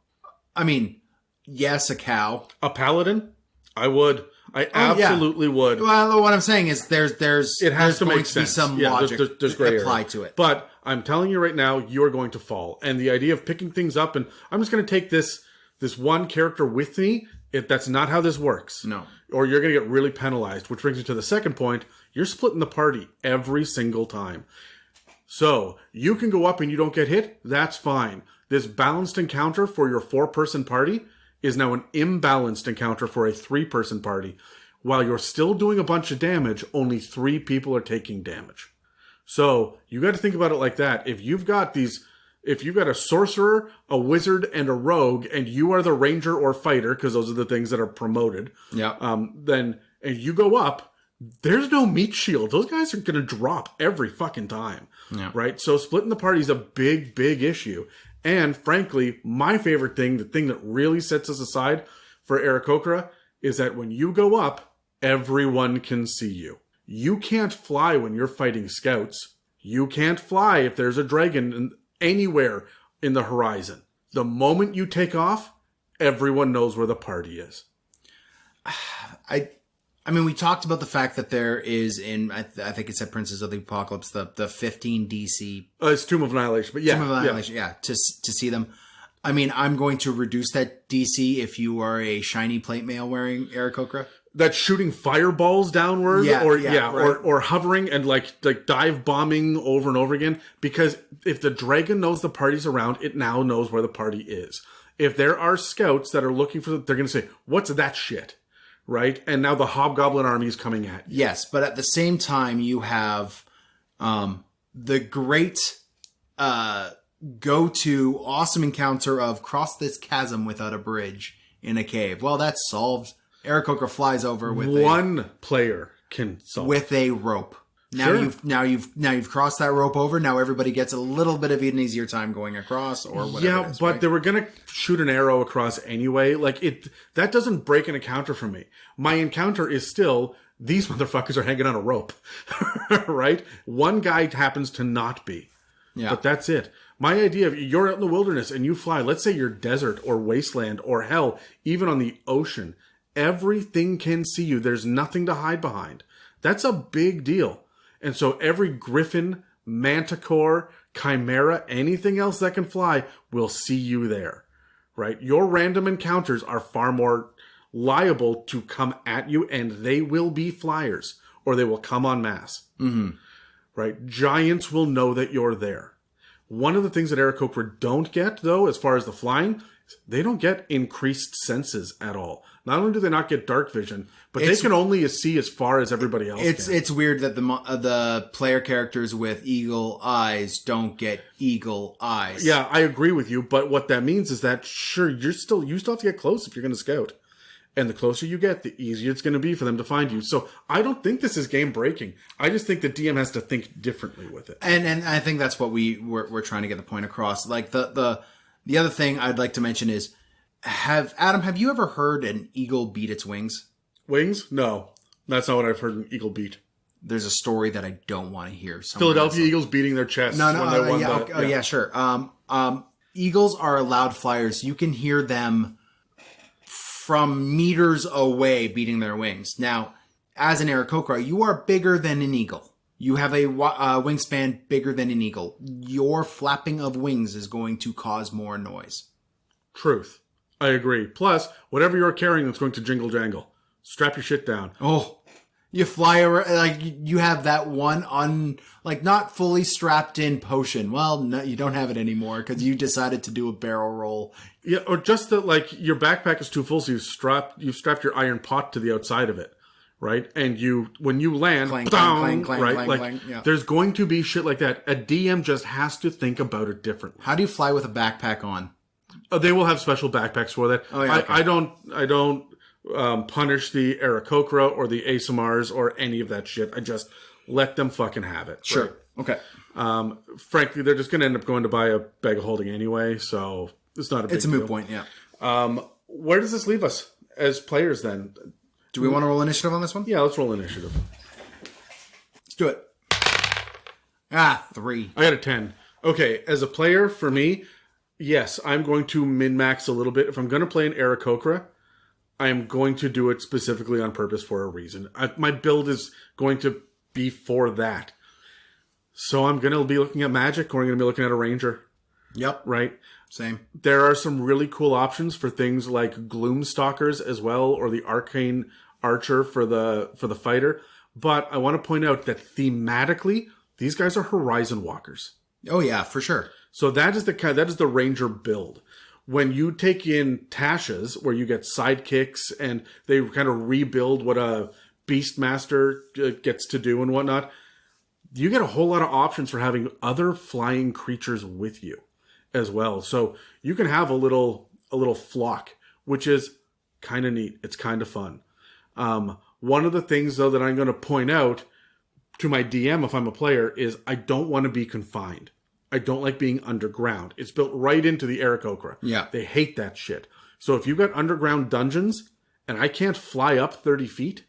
I mean, yes, a cow. A paladin? I would. I absolutely would. Well, what I'm saying is there's It has to going make sense. Be some Yeah, logic there's gray apply area. to it. But I'm telling you right now, you're going to fall. And the idea of picking things up, and I'm just going to take this one character with me. That's not how this works. No. Or you're going to get really penalized, which brings me to the second point. You're splitting the party every single time. So you can go up and you don't get hit. That's fine. This balanced encounter for your 4-person party is now an imbalanced encounter for a 3-person party. While you're still doing a bunch of damage, only 3 people are taking damage. So you got to think about it like that. If you've got a sorcerer, a wizard, and a rogue, and you are the ranger or fighter, because those are the things that are promoted, and you go up, there's no meat shield. Those guys are going to drop every fucking time, right? So splitting the party is a big, big issue. And frankly, my favorite thing, the thing that really sets us aside for Ericocra, is that when you go up, everyone can see you. You can't fly when you're fighting scouts. You can't fly if there's a dragon anywhere in the horizon. The moment you take off, everyone knows where the party is. I mean, we talked about the fact that there is I think it said Princes of the Apocalypse, the 15 DC. It's Tomb of Annihilation, but Tomb of Annihilation, to see them. I mean, I'm going to reduce that DC if you are a shiny plate mail wearing Aarakocra. That's shooting fireballs downward, or hovering and like dive bombing over and over again. Because if the dragon knows the party's around, it now knows where the party is. If there are scouts that are looking for, they're going to say, "What's that shit?" Right? And now the hobgoblin army is coming at you. Yes, but at the same time, you have the great go-to awesome encounter of cross this chasm without a bridge in a cave. Well, that's solved. Aarakocra flies over with one player can solve with a rope. Now you've crossed that rope over. Now everybody gets a little bit of an easier time going across or whatever. Yeah, it is, but right? they were gonna shoot an arrow across anyway. That doesn't break an encounter for me. My encounter is still these motherfuckers are hanging on a rope, right? One guy happens to not be, but that's it. My idea of you're out in the wilderness and you fly. Let's say you're desert or wasteland or hell, even on the ocean. Everything can see you. There's nothing to hide behind. That's a big deal. And so every griffin, manticore, chimera, anything else that can fly will see you there, right? Your random encounters are far more liable to come at you, and they will be flyers, or they will come en masse, right? Giants will know that you're there. One of the things that Aarakocra don't get, though, as far as the flying, they don't get increased senses at all. Not only do they not get dark vision, but they can only see as far as everybody else can. It's weird that the player characters with eagle eyes don't get eagle eyes. Yeah, I agree with you, but what that means is that, sure, you still have to get close if you're going to scout. And the closer you get, the easier it's going to be for them to find you. So I don't think this is game breaking. I just think the DM has to think differently with it. And I think that's what we're trying to get the point across. Like the other thing I'd like to mention is, have you ever heard an eagle beat its wings? Wings? No. That's not what I've heard an eagle beat. There's a story that I don't want to hear. Philadelphia Eagles beating their chests. No, sure. Eagles are loud flyers. You can hear them from meters away beating their wings. Now, as an Aarakocra, you are bigger than an eagle. You have a wingspan bigger than an eagle. Your flapping of wings is going to cause more noise. Truth. I agree. Plus, whatever you're carrying that's going to jingle jangle. Strap your shit down. Oh, you fly around, like you have that one not fully strapped in potion. Well, no, you don't have it anymore because you decided to do a barrel roll. Yeah, or just that your backpack is too full, so you've strapped your iron pot to the outside of it, right? And when you land, clang, right? clang, yeah. There's going to be shit like that. A DM just has to think about it differently. How do you fly with a backpack on? They will have special backpacks for that. Oh, yeah, okay. I don't punish the Ericocra or the ASMRs or any of that shit. I just let them fucking have it. Sure. Right? Okay. Frankly, they're just going to end up going to buy a bag of holding anyway, so it's not a big deal. It's a moot point, yeah. Where does this leave us as players then? Do we want to roll initiative on this one? Yeah, let's roll initiative. Let's do it. 3. I got a 10. Okay, as a player, for me, yes, I'm going to min-max a little bit. If I'm going to play an Ericocra, I am going to do it specifically on purpose for a reason. My build is going to be for that. So I'm going to be looking at magic, or I'm going to be looking at a ranger. Yep. Right? Same. There are some really cool options for things like Gloomstalkers as well, or the Arcane Archer for the fighter. But I want to point out that thematically, these guys are Horizon Walkers. Oh yeah, for sure. So that is the ranger build. When you take in Tasha's, where you get sidekicks and they kind of rebuild what a Beastmaster gets to do and whatnot, you get a whole lot of options for having other flying creatures with you as well. So you can have a little flock, which is kind of neat. It's kind of fun. One of the things, though, that I'm going to point out to my DM if I'm a player is I don't want to be confined. I don't like being underground. It's built right into the Ericocra. Yeah. They hate that shit. So if you've got underground dungeons and I can't fly up 30 feet,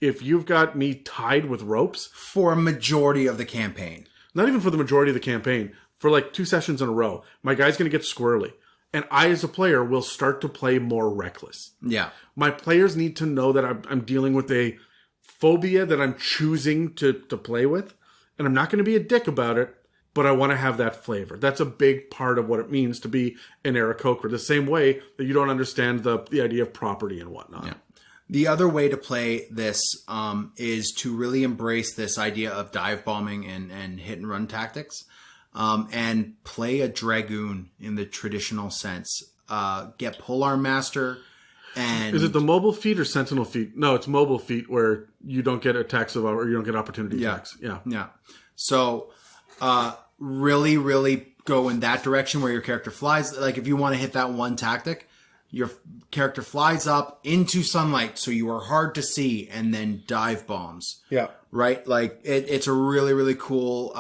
if you've got me tied with ropes... For a majority of the campaign. Not even for the majority of the campaign. For like 2 sessions in a row, my guy's going to get squirrely. And I, as a player, will start to play more reckless. Yeah. My players need to know that I'm dealing with a phobia that I'm choosing to play with. And I'm not going to be a dick about it, but I want to have that flavor. That's a big part of what it means to be an Era Cochran. The same way that you don't understand the idea of property and whatnot. Yeah. The other way to play this is to really embrace this idea of dive bombing and hit and run tactics. And play a Dragoon in the traditional sense. Get Polearm Master and... Is it the mobile feat or sentinel feat? No, it's mobile feat where you don't get attacks or you don't get opportunity attacks. Yeah. Yeah. So, really, really go in that direction where your character flies. Like, if you want to hit that one tactic, your character flies up into sunlight, so you are hard to see, and then dive bombs. Yeah. Right? Like, it's a really, really cool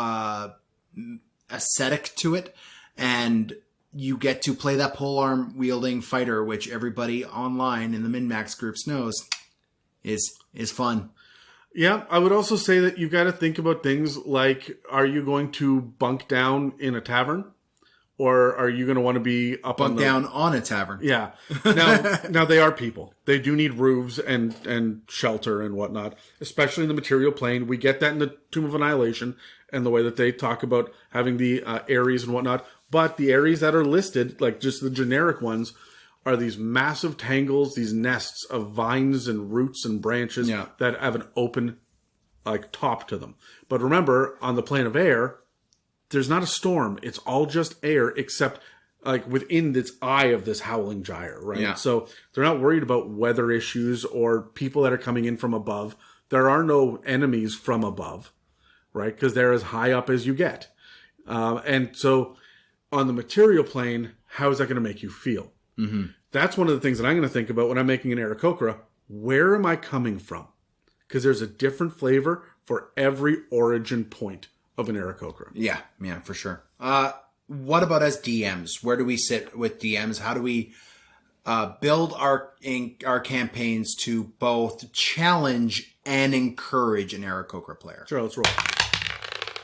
aesthetic to it, and you get to play that polearm wielding fighter, which everybody online in the min-max groups knows is fun. Yeah, I would also say that you've got to think about things like, are you going to bunk down in a tavern? Or are you going to want to be up bunk down on a tavern? Yeah. Now they are people. They do need roofs and shelter and whatnot, especially in the material plane. We get that in the Tomb of Annihilation and the way that they talk about having the areas and whatnot. But the areas that are listed, like just the generic ones, are these massive tangles, these nests of vines and roots and branches that have an open top to them. But remember, on the plane of air, there's not a storm. It's all just air, except within this eye of this howling gyre, right? Yeah. So they're not worried about weather issues or people that are coming in from above. There are no enemies from above, right? Because they're as high up as you get. And so on the material plane, how is that going to make you feel? Mm-hmm. That's one of the things that I'm going to think about when I'm making an Aarakocra. Where am I coming from? Because there's a different flavor for every origin point of an Aarakocra. Yeah, for sure. What about as DMs? Where do we sit with DMs? How do we build our campaigns to both challenge and encourage an Aarakocra player? Sure, let's roll.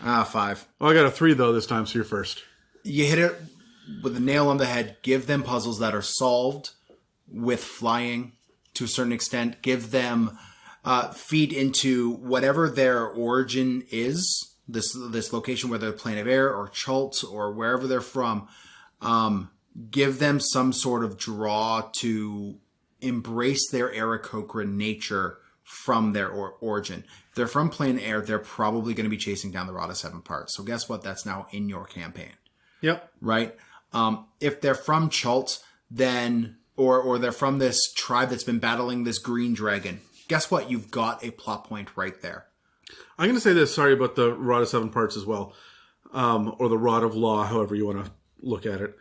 5. Oh, I got a 3 though this time, so you're first. You hit it with a nail on the head. Give them puzzles that are solved with flying to a certain extent. Give them feed into whatever their origin is. This location, whether they're plane of air or Chult or wherever they're from, give them some sort of draw to embrace their Aarakocra nature from their origin. If they're from plane air, they're probably going to be chasing down the Rod of 7 Parts. So guess what? That's now in your campaign. Yep. Right? If they're from Chult, then or they're from this tribe that's been battling this green dragon, guess what? You've got a plot point right there. I'm going to say this, sorry about the Rod of 7 Parts as well, or the Rod of Law, however you want to look at it.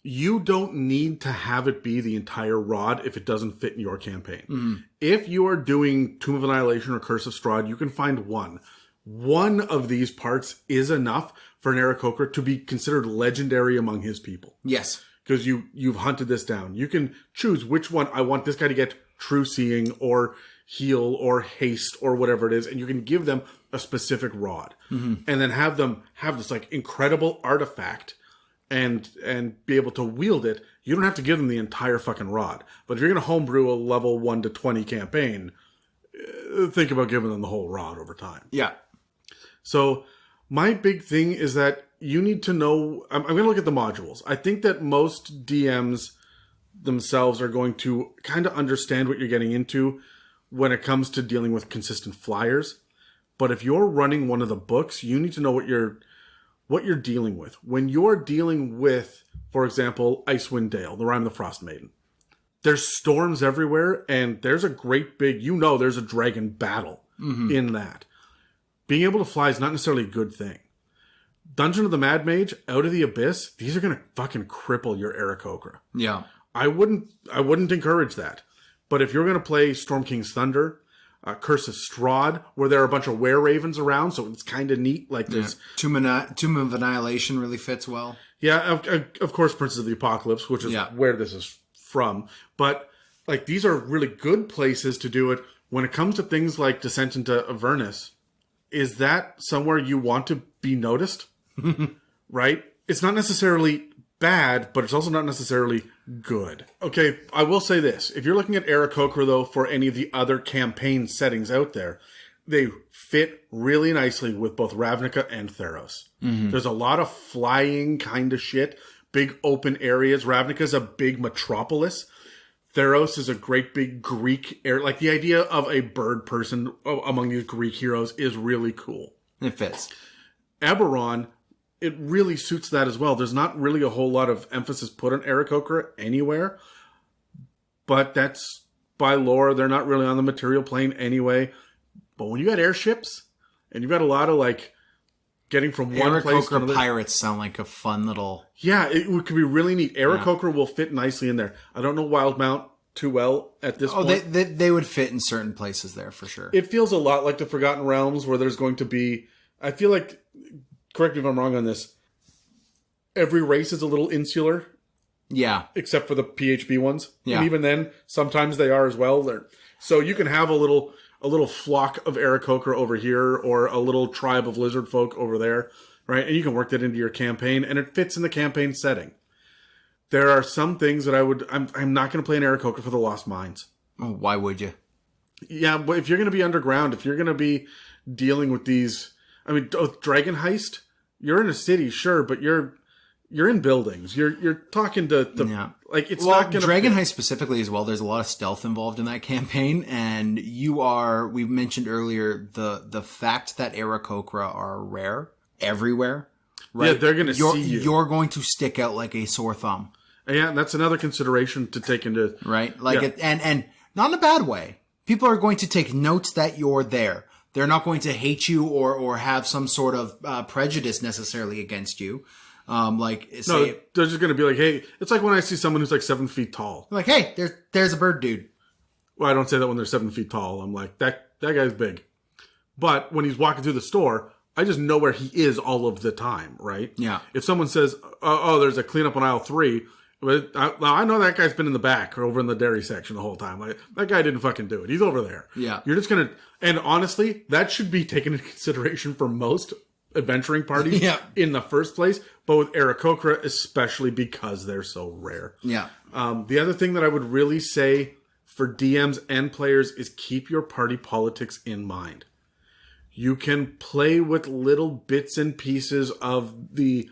You don't need to have it be the entire rod if it doesn't fit in your campaign. Mm-hmm. If you are doing Tomb of Annihilation or Curse of Strahd, you can find one. One of these parts is enough for an Aarakocra to be considered legendary among his people. Yes. Because you've hunted this down. You can choose which one. I want this guy to get True Seeing or Heal or Haste or whatever it is, and you can give them a specific rod. Mm-hmm. And then have them have this incredible artifact and be able to wield it you don't have to give them the entire fucking rod. But if you're going to homebrew a level 1 to 20 campaign, think about giving them the whole rod over time. Yeah. So my big thing is that you need to know, I'm going to look at the modules. I think that most DMs themselves are going to kind of understand what you're getting into when it comes to dealing with consistent flyers. But if you're running one of the books, you need to know what you're dealing with. When you're dealing with, for example, Icewind Dale, the Rime of the Frost Maiden, there's storms everywhere, and there's a great big, there's a dragon battle in that. Being able to fly is not necessarily a good thing. Dungeon of the Mad Mage, Out of the Abyss, these are going to fucking cripple your Ericocra. Yeah. I wouldn't encourage that. But if you're going to play Storm King's Thunder, Curse of Strahd, where there are a bunch of were-ravens around, so it's kind of neat. Like there's Tomb of Annihilation really fits well. Yeah, of course, Princes of the Apocalypse, which is where this is from. But like these are really good places to do it. When it comes to things like Descent into Avernus, is that somewhere you want to be noticed? Right? It's not necessarily bad, but it's also not necessarily good. Okay, I will say this. If you're looking at Aarakocra, though, for any of the other campaign settings out there, they fit really nicely with both Ravnica and Theros. There's a lot of flying kind of shit, big open areas. Ravnica's a big metropolis. Theros is a great big Greek area. Like the idea of a bird person among these Greek heroes is really cool. It fits. Eberron, it really suits that as well. There's not really a whole lot of emphasis put on Ericocra anywhere, but that's by lore. They're not really on the material plane anyway. But when you got airships and you've got a lot of like getting from one place to another, pirates sound like a fun little. Yeah, it could be really neat. Ericocra will fit nicely in there. I don't know Wildmount too well at this point. They would fit in certain places there for sure. It feels a lot like the Forgotten Realms, where there's going to be. I feel like, correct me if I'm wrong on this, every race is a little insular. Yeah. Except for the PHB ones. Yeah. And even then, sometimes they are as well. So you can have a little flock of Aarakocra over here, or a little tribe of lizard folk over there, right? And you can work that into your campaign, and it fits in the campaign setting. There are some things that I'm not going to play an Aarakocra for the Lost Mines. Oh, why would you? Yeah, but if you're going to be underground, if you're going to be dealing with these, I mean, Dragon Heist, you're in a city, sure, but you're in buildings. You're talking to like it's not going to Dragon Heist specifically as well. There's a lot of stealth involved in that campaign, and we mentioned earlier the fact that Aarakocra are rare everywhere. Right? Yeah, they're going to see you. You're going to stick out like a sore thumb. Yeah, that's another consideration to take into right. Like and not in a bad way. People are going to take notes that you're there. They're not going to hate you or have some sort of prejudice necessarily against you. They're just going to be like, hey, it's like when I see someone who's like 7 feet tall. I'm like, hey, there's a bird dude. Well, I don't say that when they're 7 feet tall. I'm like, that guy's big. But when he's walking through the store, I just know where he is all of the time, right? Yeah. If someone says, oh, there's a cleanup on aisle 3, but I know that guy's been in the back or over in the dairy section the whole time. Like, that guy didn't fucking do it. He's over there. Yeah. You're just going to... And honestly, that should be taken into consideration for most adventuring parties in the first place. But with Aarakocra, especially because they're so rare. Yeah. The other thing that I would really say for DMs and players is keep your party politics in mind. You can play with little bits and pieces of the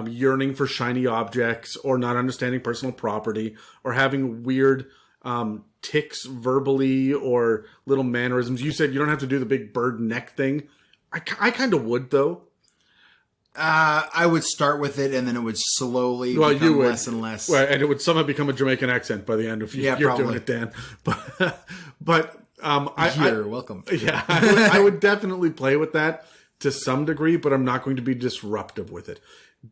yearning for shiny objects, or not understanding personal property, or having weird tics verbally, or little mannerisms. You said you don't have to do the big bird neck thing. I kind of would, though. I would start with it, and then it would slowly become less and less. Well, and it would somehow become a Jamaican accent by the end of you're doing it, Dan. But you're welcome. Yeah, I would definitely play with that to some degree, but I'm not going to be disruptive with it.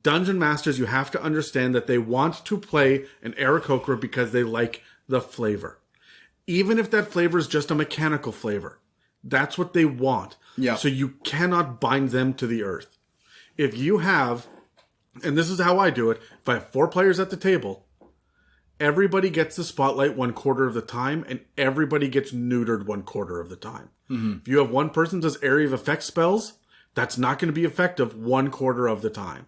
Dungeon Masters, you have to understand that they want to play an Aarakocra because they like the flavor. Even if that flavor is just a mechanical flavor. That's what they want. Yeah. So you cannot bind them to the earth. If you have, and this is how I do it, if I have 4 players at the table, everybody gets the spotlight 1/4 of the time, and everybody gets neutered 1/4 of the time. Mm-hmm. If you have one person that does area of effect spells, that's not going to be effective 1/4 of the time.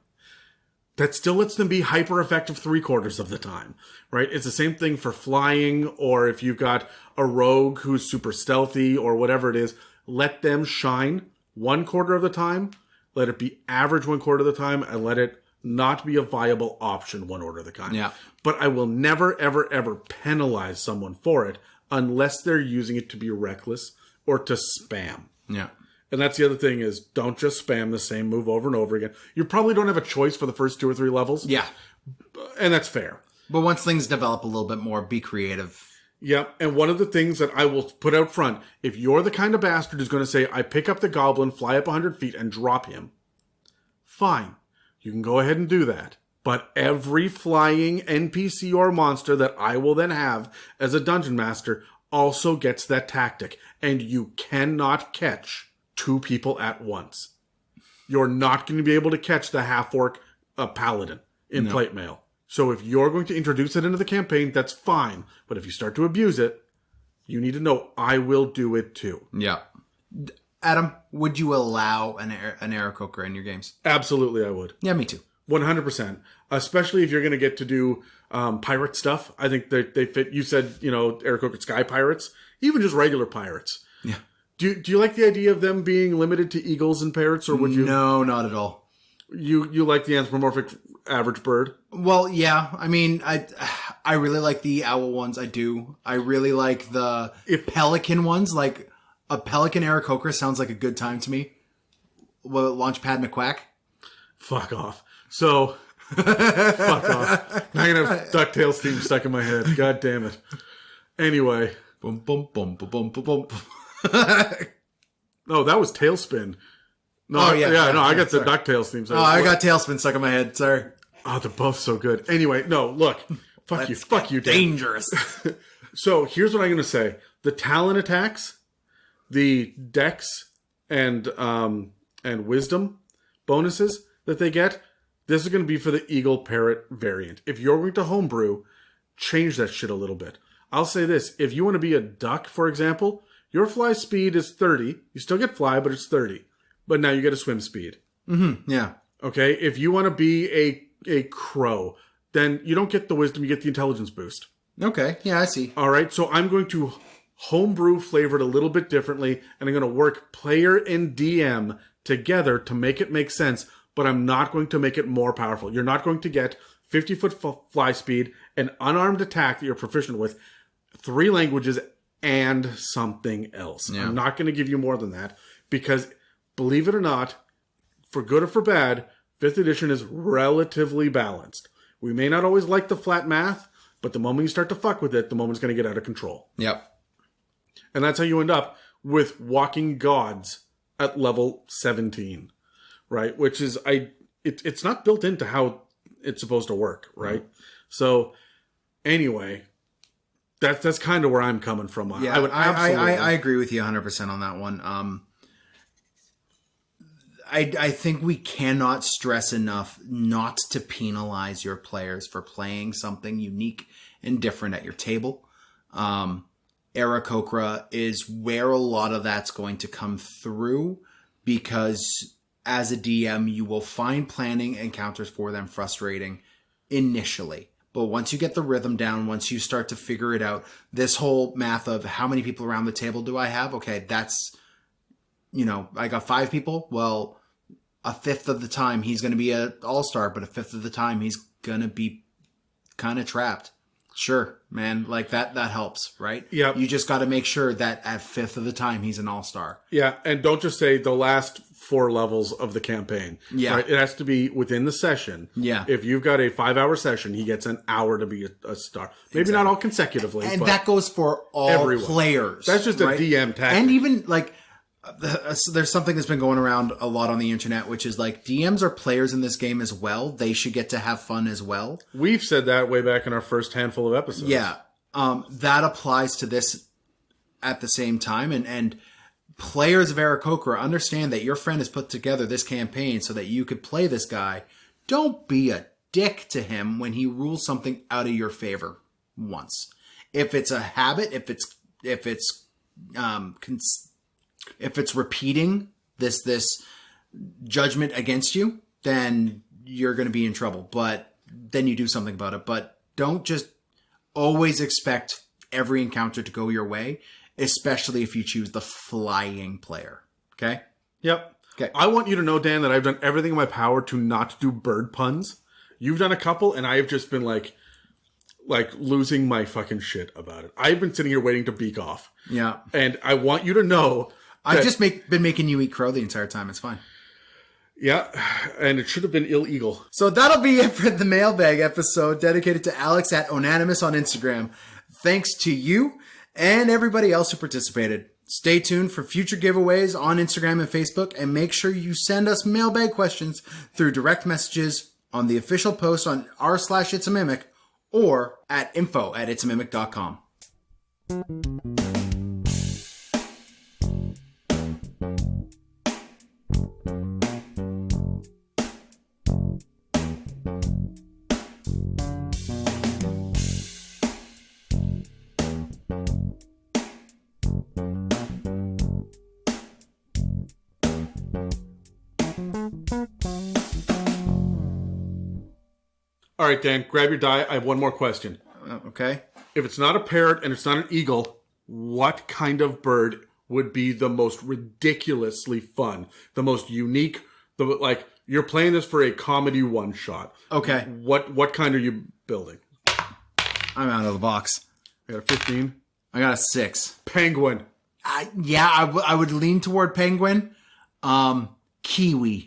that still lets them be hyper effective 3/4 of the time, right? It's the same thing for flying, or if you've got a rogue who's super stealthy or whatever it is, let them shine 1/4 of the time, let it be average 1/4 of the time, and let it not be a viable option 1/4 of the time. Yeah. But I will never, ever, ever penalize someone for it unless they're using it to be reckless or to spam. Yeah. And that's the other thing is don't just spam the same move over and over again. You probably don't have a choice for the first 2 or 3 levels. Yeah. And that's fair. But once things develop a little bit more, be creative. Yep. And one of the things that I will put out front, if you're the kind of bastard who's going to say, I pick up the goblin, fly up 100 feet, and drop him, fine. You can go ahead and do that. But every flying NPC or monster that I will then have as a dungeon master also gets that tactic. And you cannot catch 2 people at once. You're not going to be able to catch the half-orc paladin in plate mail. So if you're going to introduce it into the campaign, that's fine. But if you start to abuse it, you need to know I will do it too. Yeah. Adam, would you allow an Aarakocra in your games? Absolutely, I would. Yeah, me too. 100%. Especially if you're going to get to do pirate stuff. I think they fit. You said, Ericocra Sky Pirates. Even just regular pirates. Yeah. Do you like the idea of them being limited to eagles and parrots, or would you? No, not at all. You like the anthropomorphic average bird? Well, yeah. I mean, I really like the owl ones. I do. I really like the pelican ones. Like a pelican Aarakocra sounds like a good time to me. Well, Launchpad McQuack. Fuck off. So, fuck off. Now I'm gonna have DuckTales theme stuck in my head. God damn it. Anyway. Boom, boom, boom, boom, boom, boom, boom. No, that was Tailspin. No, Oh, yeah. I got the DuckTales theme. Oh, I got Tailspin stuck in my head. Sorry. Oh, they're both so good. Anyway, no, look. Fuck you, Dan. Dangerous. So, here's what I'm going to say. The Talon Attacks, the Dex, and Wisdom bonuses that they get, this is going to be for the Eagle Parrot variant. If you're going to homebrew, change that shit a little bit. I'll say this. If you want to be a duck, for example, your fly speed is 30. You still get fly, but it's 30. But now you get a swim speed. Mm-hmm. Yeah. Okay? If you want to be a crow, then you don't get the wisdom, you get the intelligence boost. Okay. Yeah, I see. All right? So I'm going to homebrew flavor it a little bit differently, and I'm going to work player and DM together to make it make sense, but I'm not going to make it more powerful. You're not going to get 50-foot fly speed, an unarmed attack that you're proficient with, 3 languages, and something else. Yeah. I'm not going to give you more than that because, believe it or not, for good or for bad, 5th edition is relatively balanced. We may not always like the flat math, but the moment you start to fuck with it, the moment's going to get out of control. Yep. And that's how you end up with Walking Gods at level 17, right? Which is, it's not built into how it's supposed to work, right? Mm-hmm. So, anyway... That's kind of where I'm coming from. Yeah, I agree with you 100% on that one. I think we cannot stress enough not to penalize your players for playing something unique and different at your table. Ericocra is where a lot of that's going to come through because as a DM, you will find planning encounters for them frustrating initially. But once you get the rhythm down, once you start to figure it out, this whole math of how many people around the table do I have? Okay, that's, I got 5 people. Well, a 5th of the time he's going to be an all-star, but a 5th of the time he's going to be kind of trapped. Sure, man, like that helps, right? Yeah. You just got to make sure that at 5th of the time he's an all-star. Yeah, and don't just say the last 4 levels of the campaign. Yeah. Right? It has to be within the session. Yeah. If you've got a 5-hour session, he gets an hour to be a star. Maybe exactly. not all consecutively. And but that goes for all everyone. Players. That's just right? a DM tactic. And even like, there's something that's been going around a lot on the internet, which is like DMs are players in this game as well. They should get to have fun as well. We've said that way back in our first handful of episodes. Yeah. That applies to this at the same time. And players of Ericocra understand that your friend has put together this campaign so that you could play this guy. Don't be a dick to him when he rules something out of your favor once. If it's a habit, if it's repeating this judgment against you, then you're going to be in trouble. But then you do something about it. But don't just always expect every encounter to go your way, especially if you choose the flying player. Okay? Yep. Okay. I want you to know, Dan, that I've done everything in my power to not do bird puns. You've done a couple, and I have just been like losing my fucking shit about it. I've been sitting here waiting to beak off. Yeah. And I want you to know I've just been making you eat crow the entire time. It's fine. Yeah, and it should have been illegal. So that'll be it for the Mailbag episode dedicated to Alex at Onanimous on Instagram. Thanks to you and everybody else who participated. Stay tuned for future giveaways on Instagram and Facebook, and make sure you send us mailbag questions through direct messages on the official post on r/itsamimic or at info@itsamimic.com. All right, Dan, grab your die. I have one more question. Okay. If it's not a parrot and it's not an eagle, what kind of bird would be the most ridiculously fun, the most unique, you're playing this for a comedy one-shot. Okay. What kind are you building? I'm out of the box. I got a 15. I got a 6. Penguin. I would lean toward penguin. Kiwi.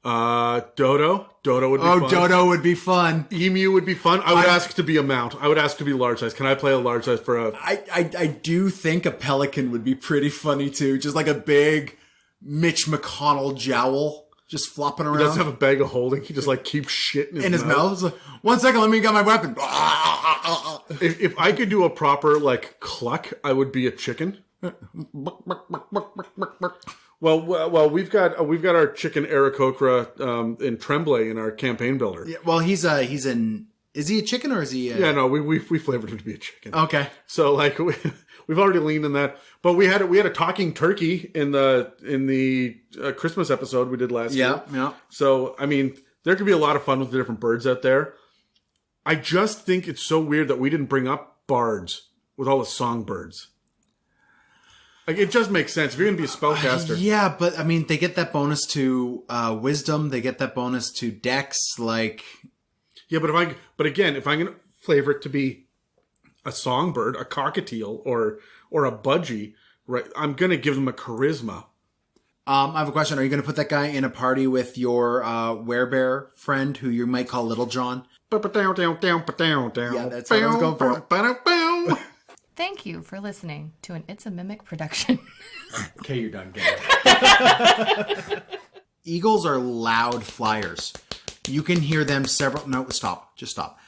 Dodo. Dodo would be fun. Oh, Dodo would be fun. Emu would be fun. I would ask to be a mount. I would ask to be large size. Can I play a large size for a... I do think a pelican would be pretty funny too. Just like a big Mitch McConnell jowl just flopping around. He doesn't have a bag of holding. He just keeps shit in his mouth. It's like, 1 second, let me get my weapon. If I could do a proper cluck, I would be a chicken. Well, we've got our chicken Ericocra in Tremblay in our campaign builder. Yeah, well, is he a chicken or is he? Yeah, no, we flavored him to be a chicken. Okay. So we've already leaned in that, but we had a talking turkey in the Christmas episode we did last year. Yeah. So I mean, there could be a lot of fun with the different birds out there. I just think it's so weird that we didn't bring up bards with all the songbirds. It just makes sense. If you're going to be a spellcaster. Yeah, but I mean, they get that bonus to wisdom. They get that bonus to dex. Yeah, but again, if I'm going to flavor it to be a songbird, a cockatiel, or a budgie, right? I'm going to give them a charisma. I have a question. Are you going to put that guy in a party with your werebear friend who you might call Little John? Yeah, that's what I was going for. Thank you for listening to an It's a Mimic production. Okay, you're done. Eagles are loud flyers. You can hear them several... No, stop. Just stop.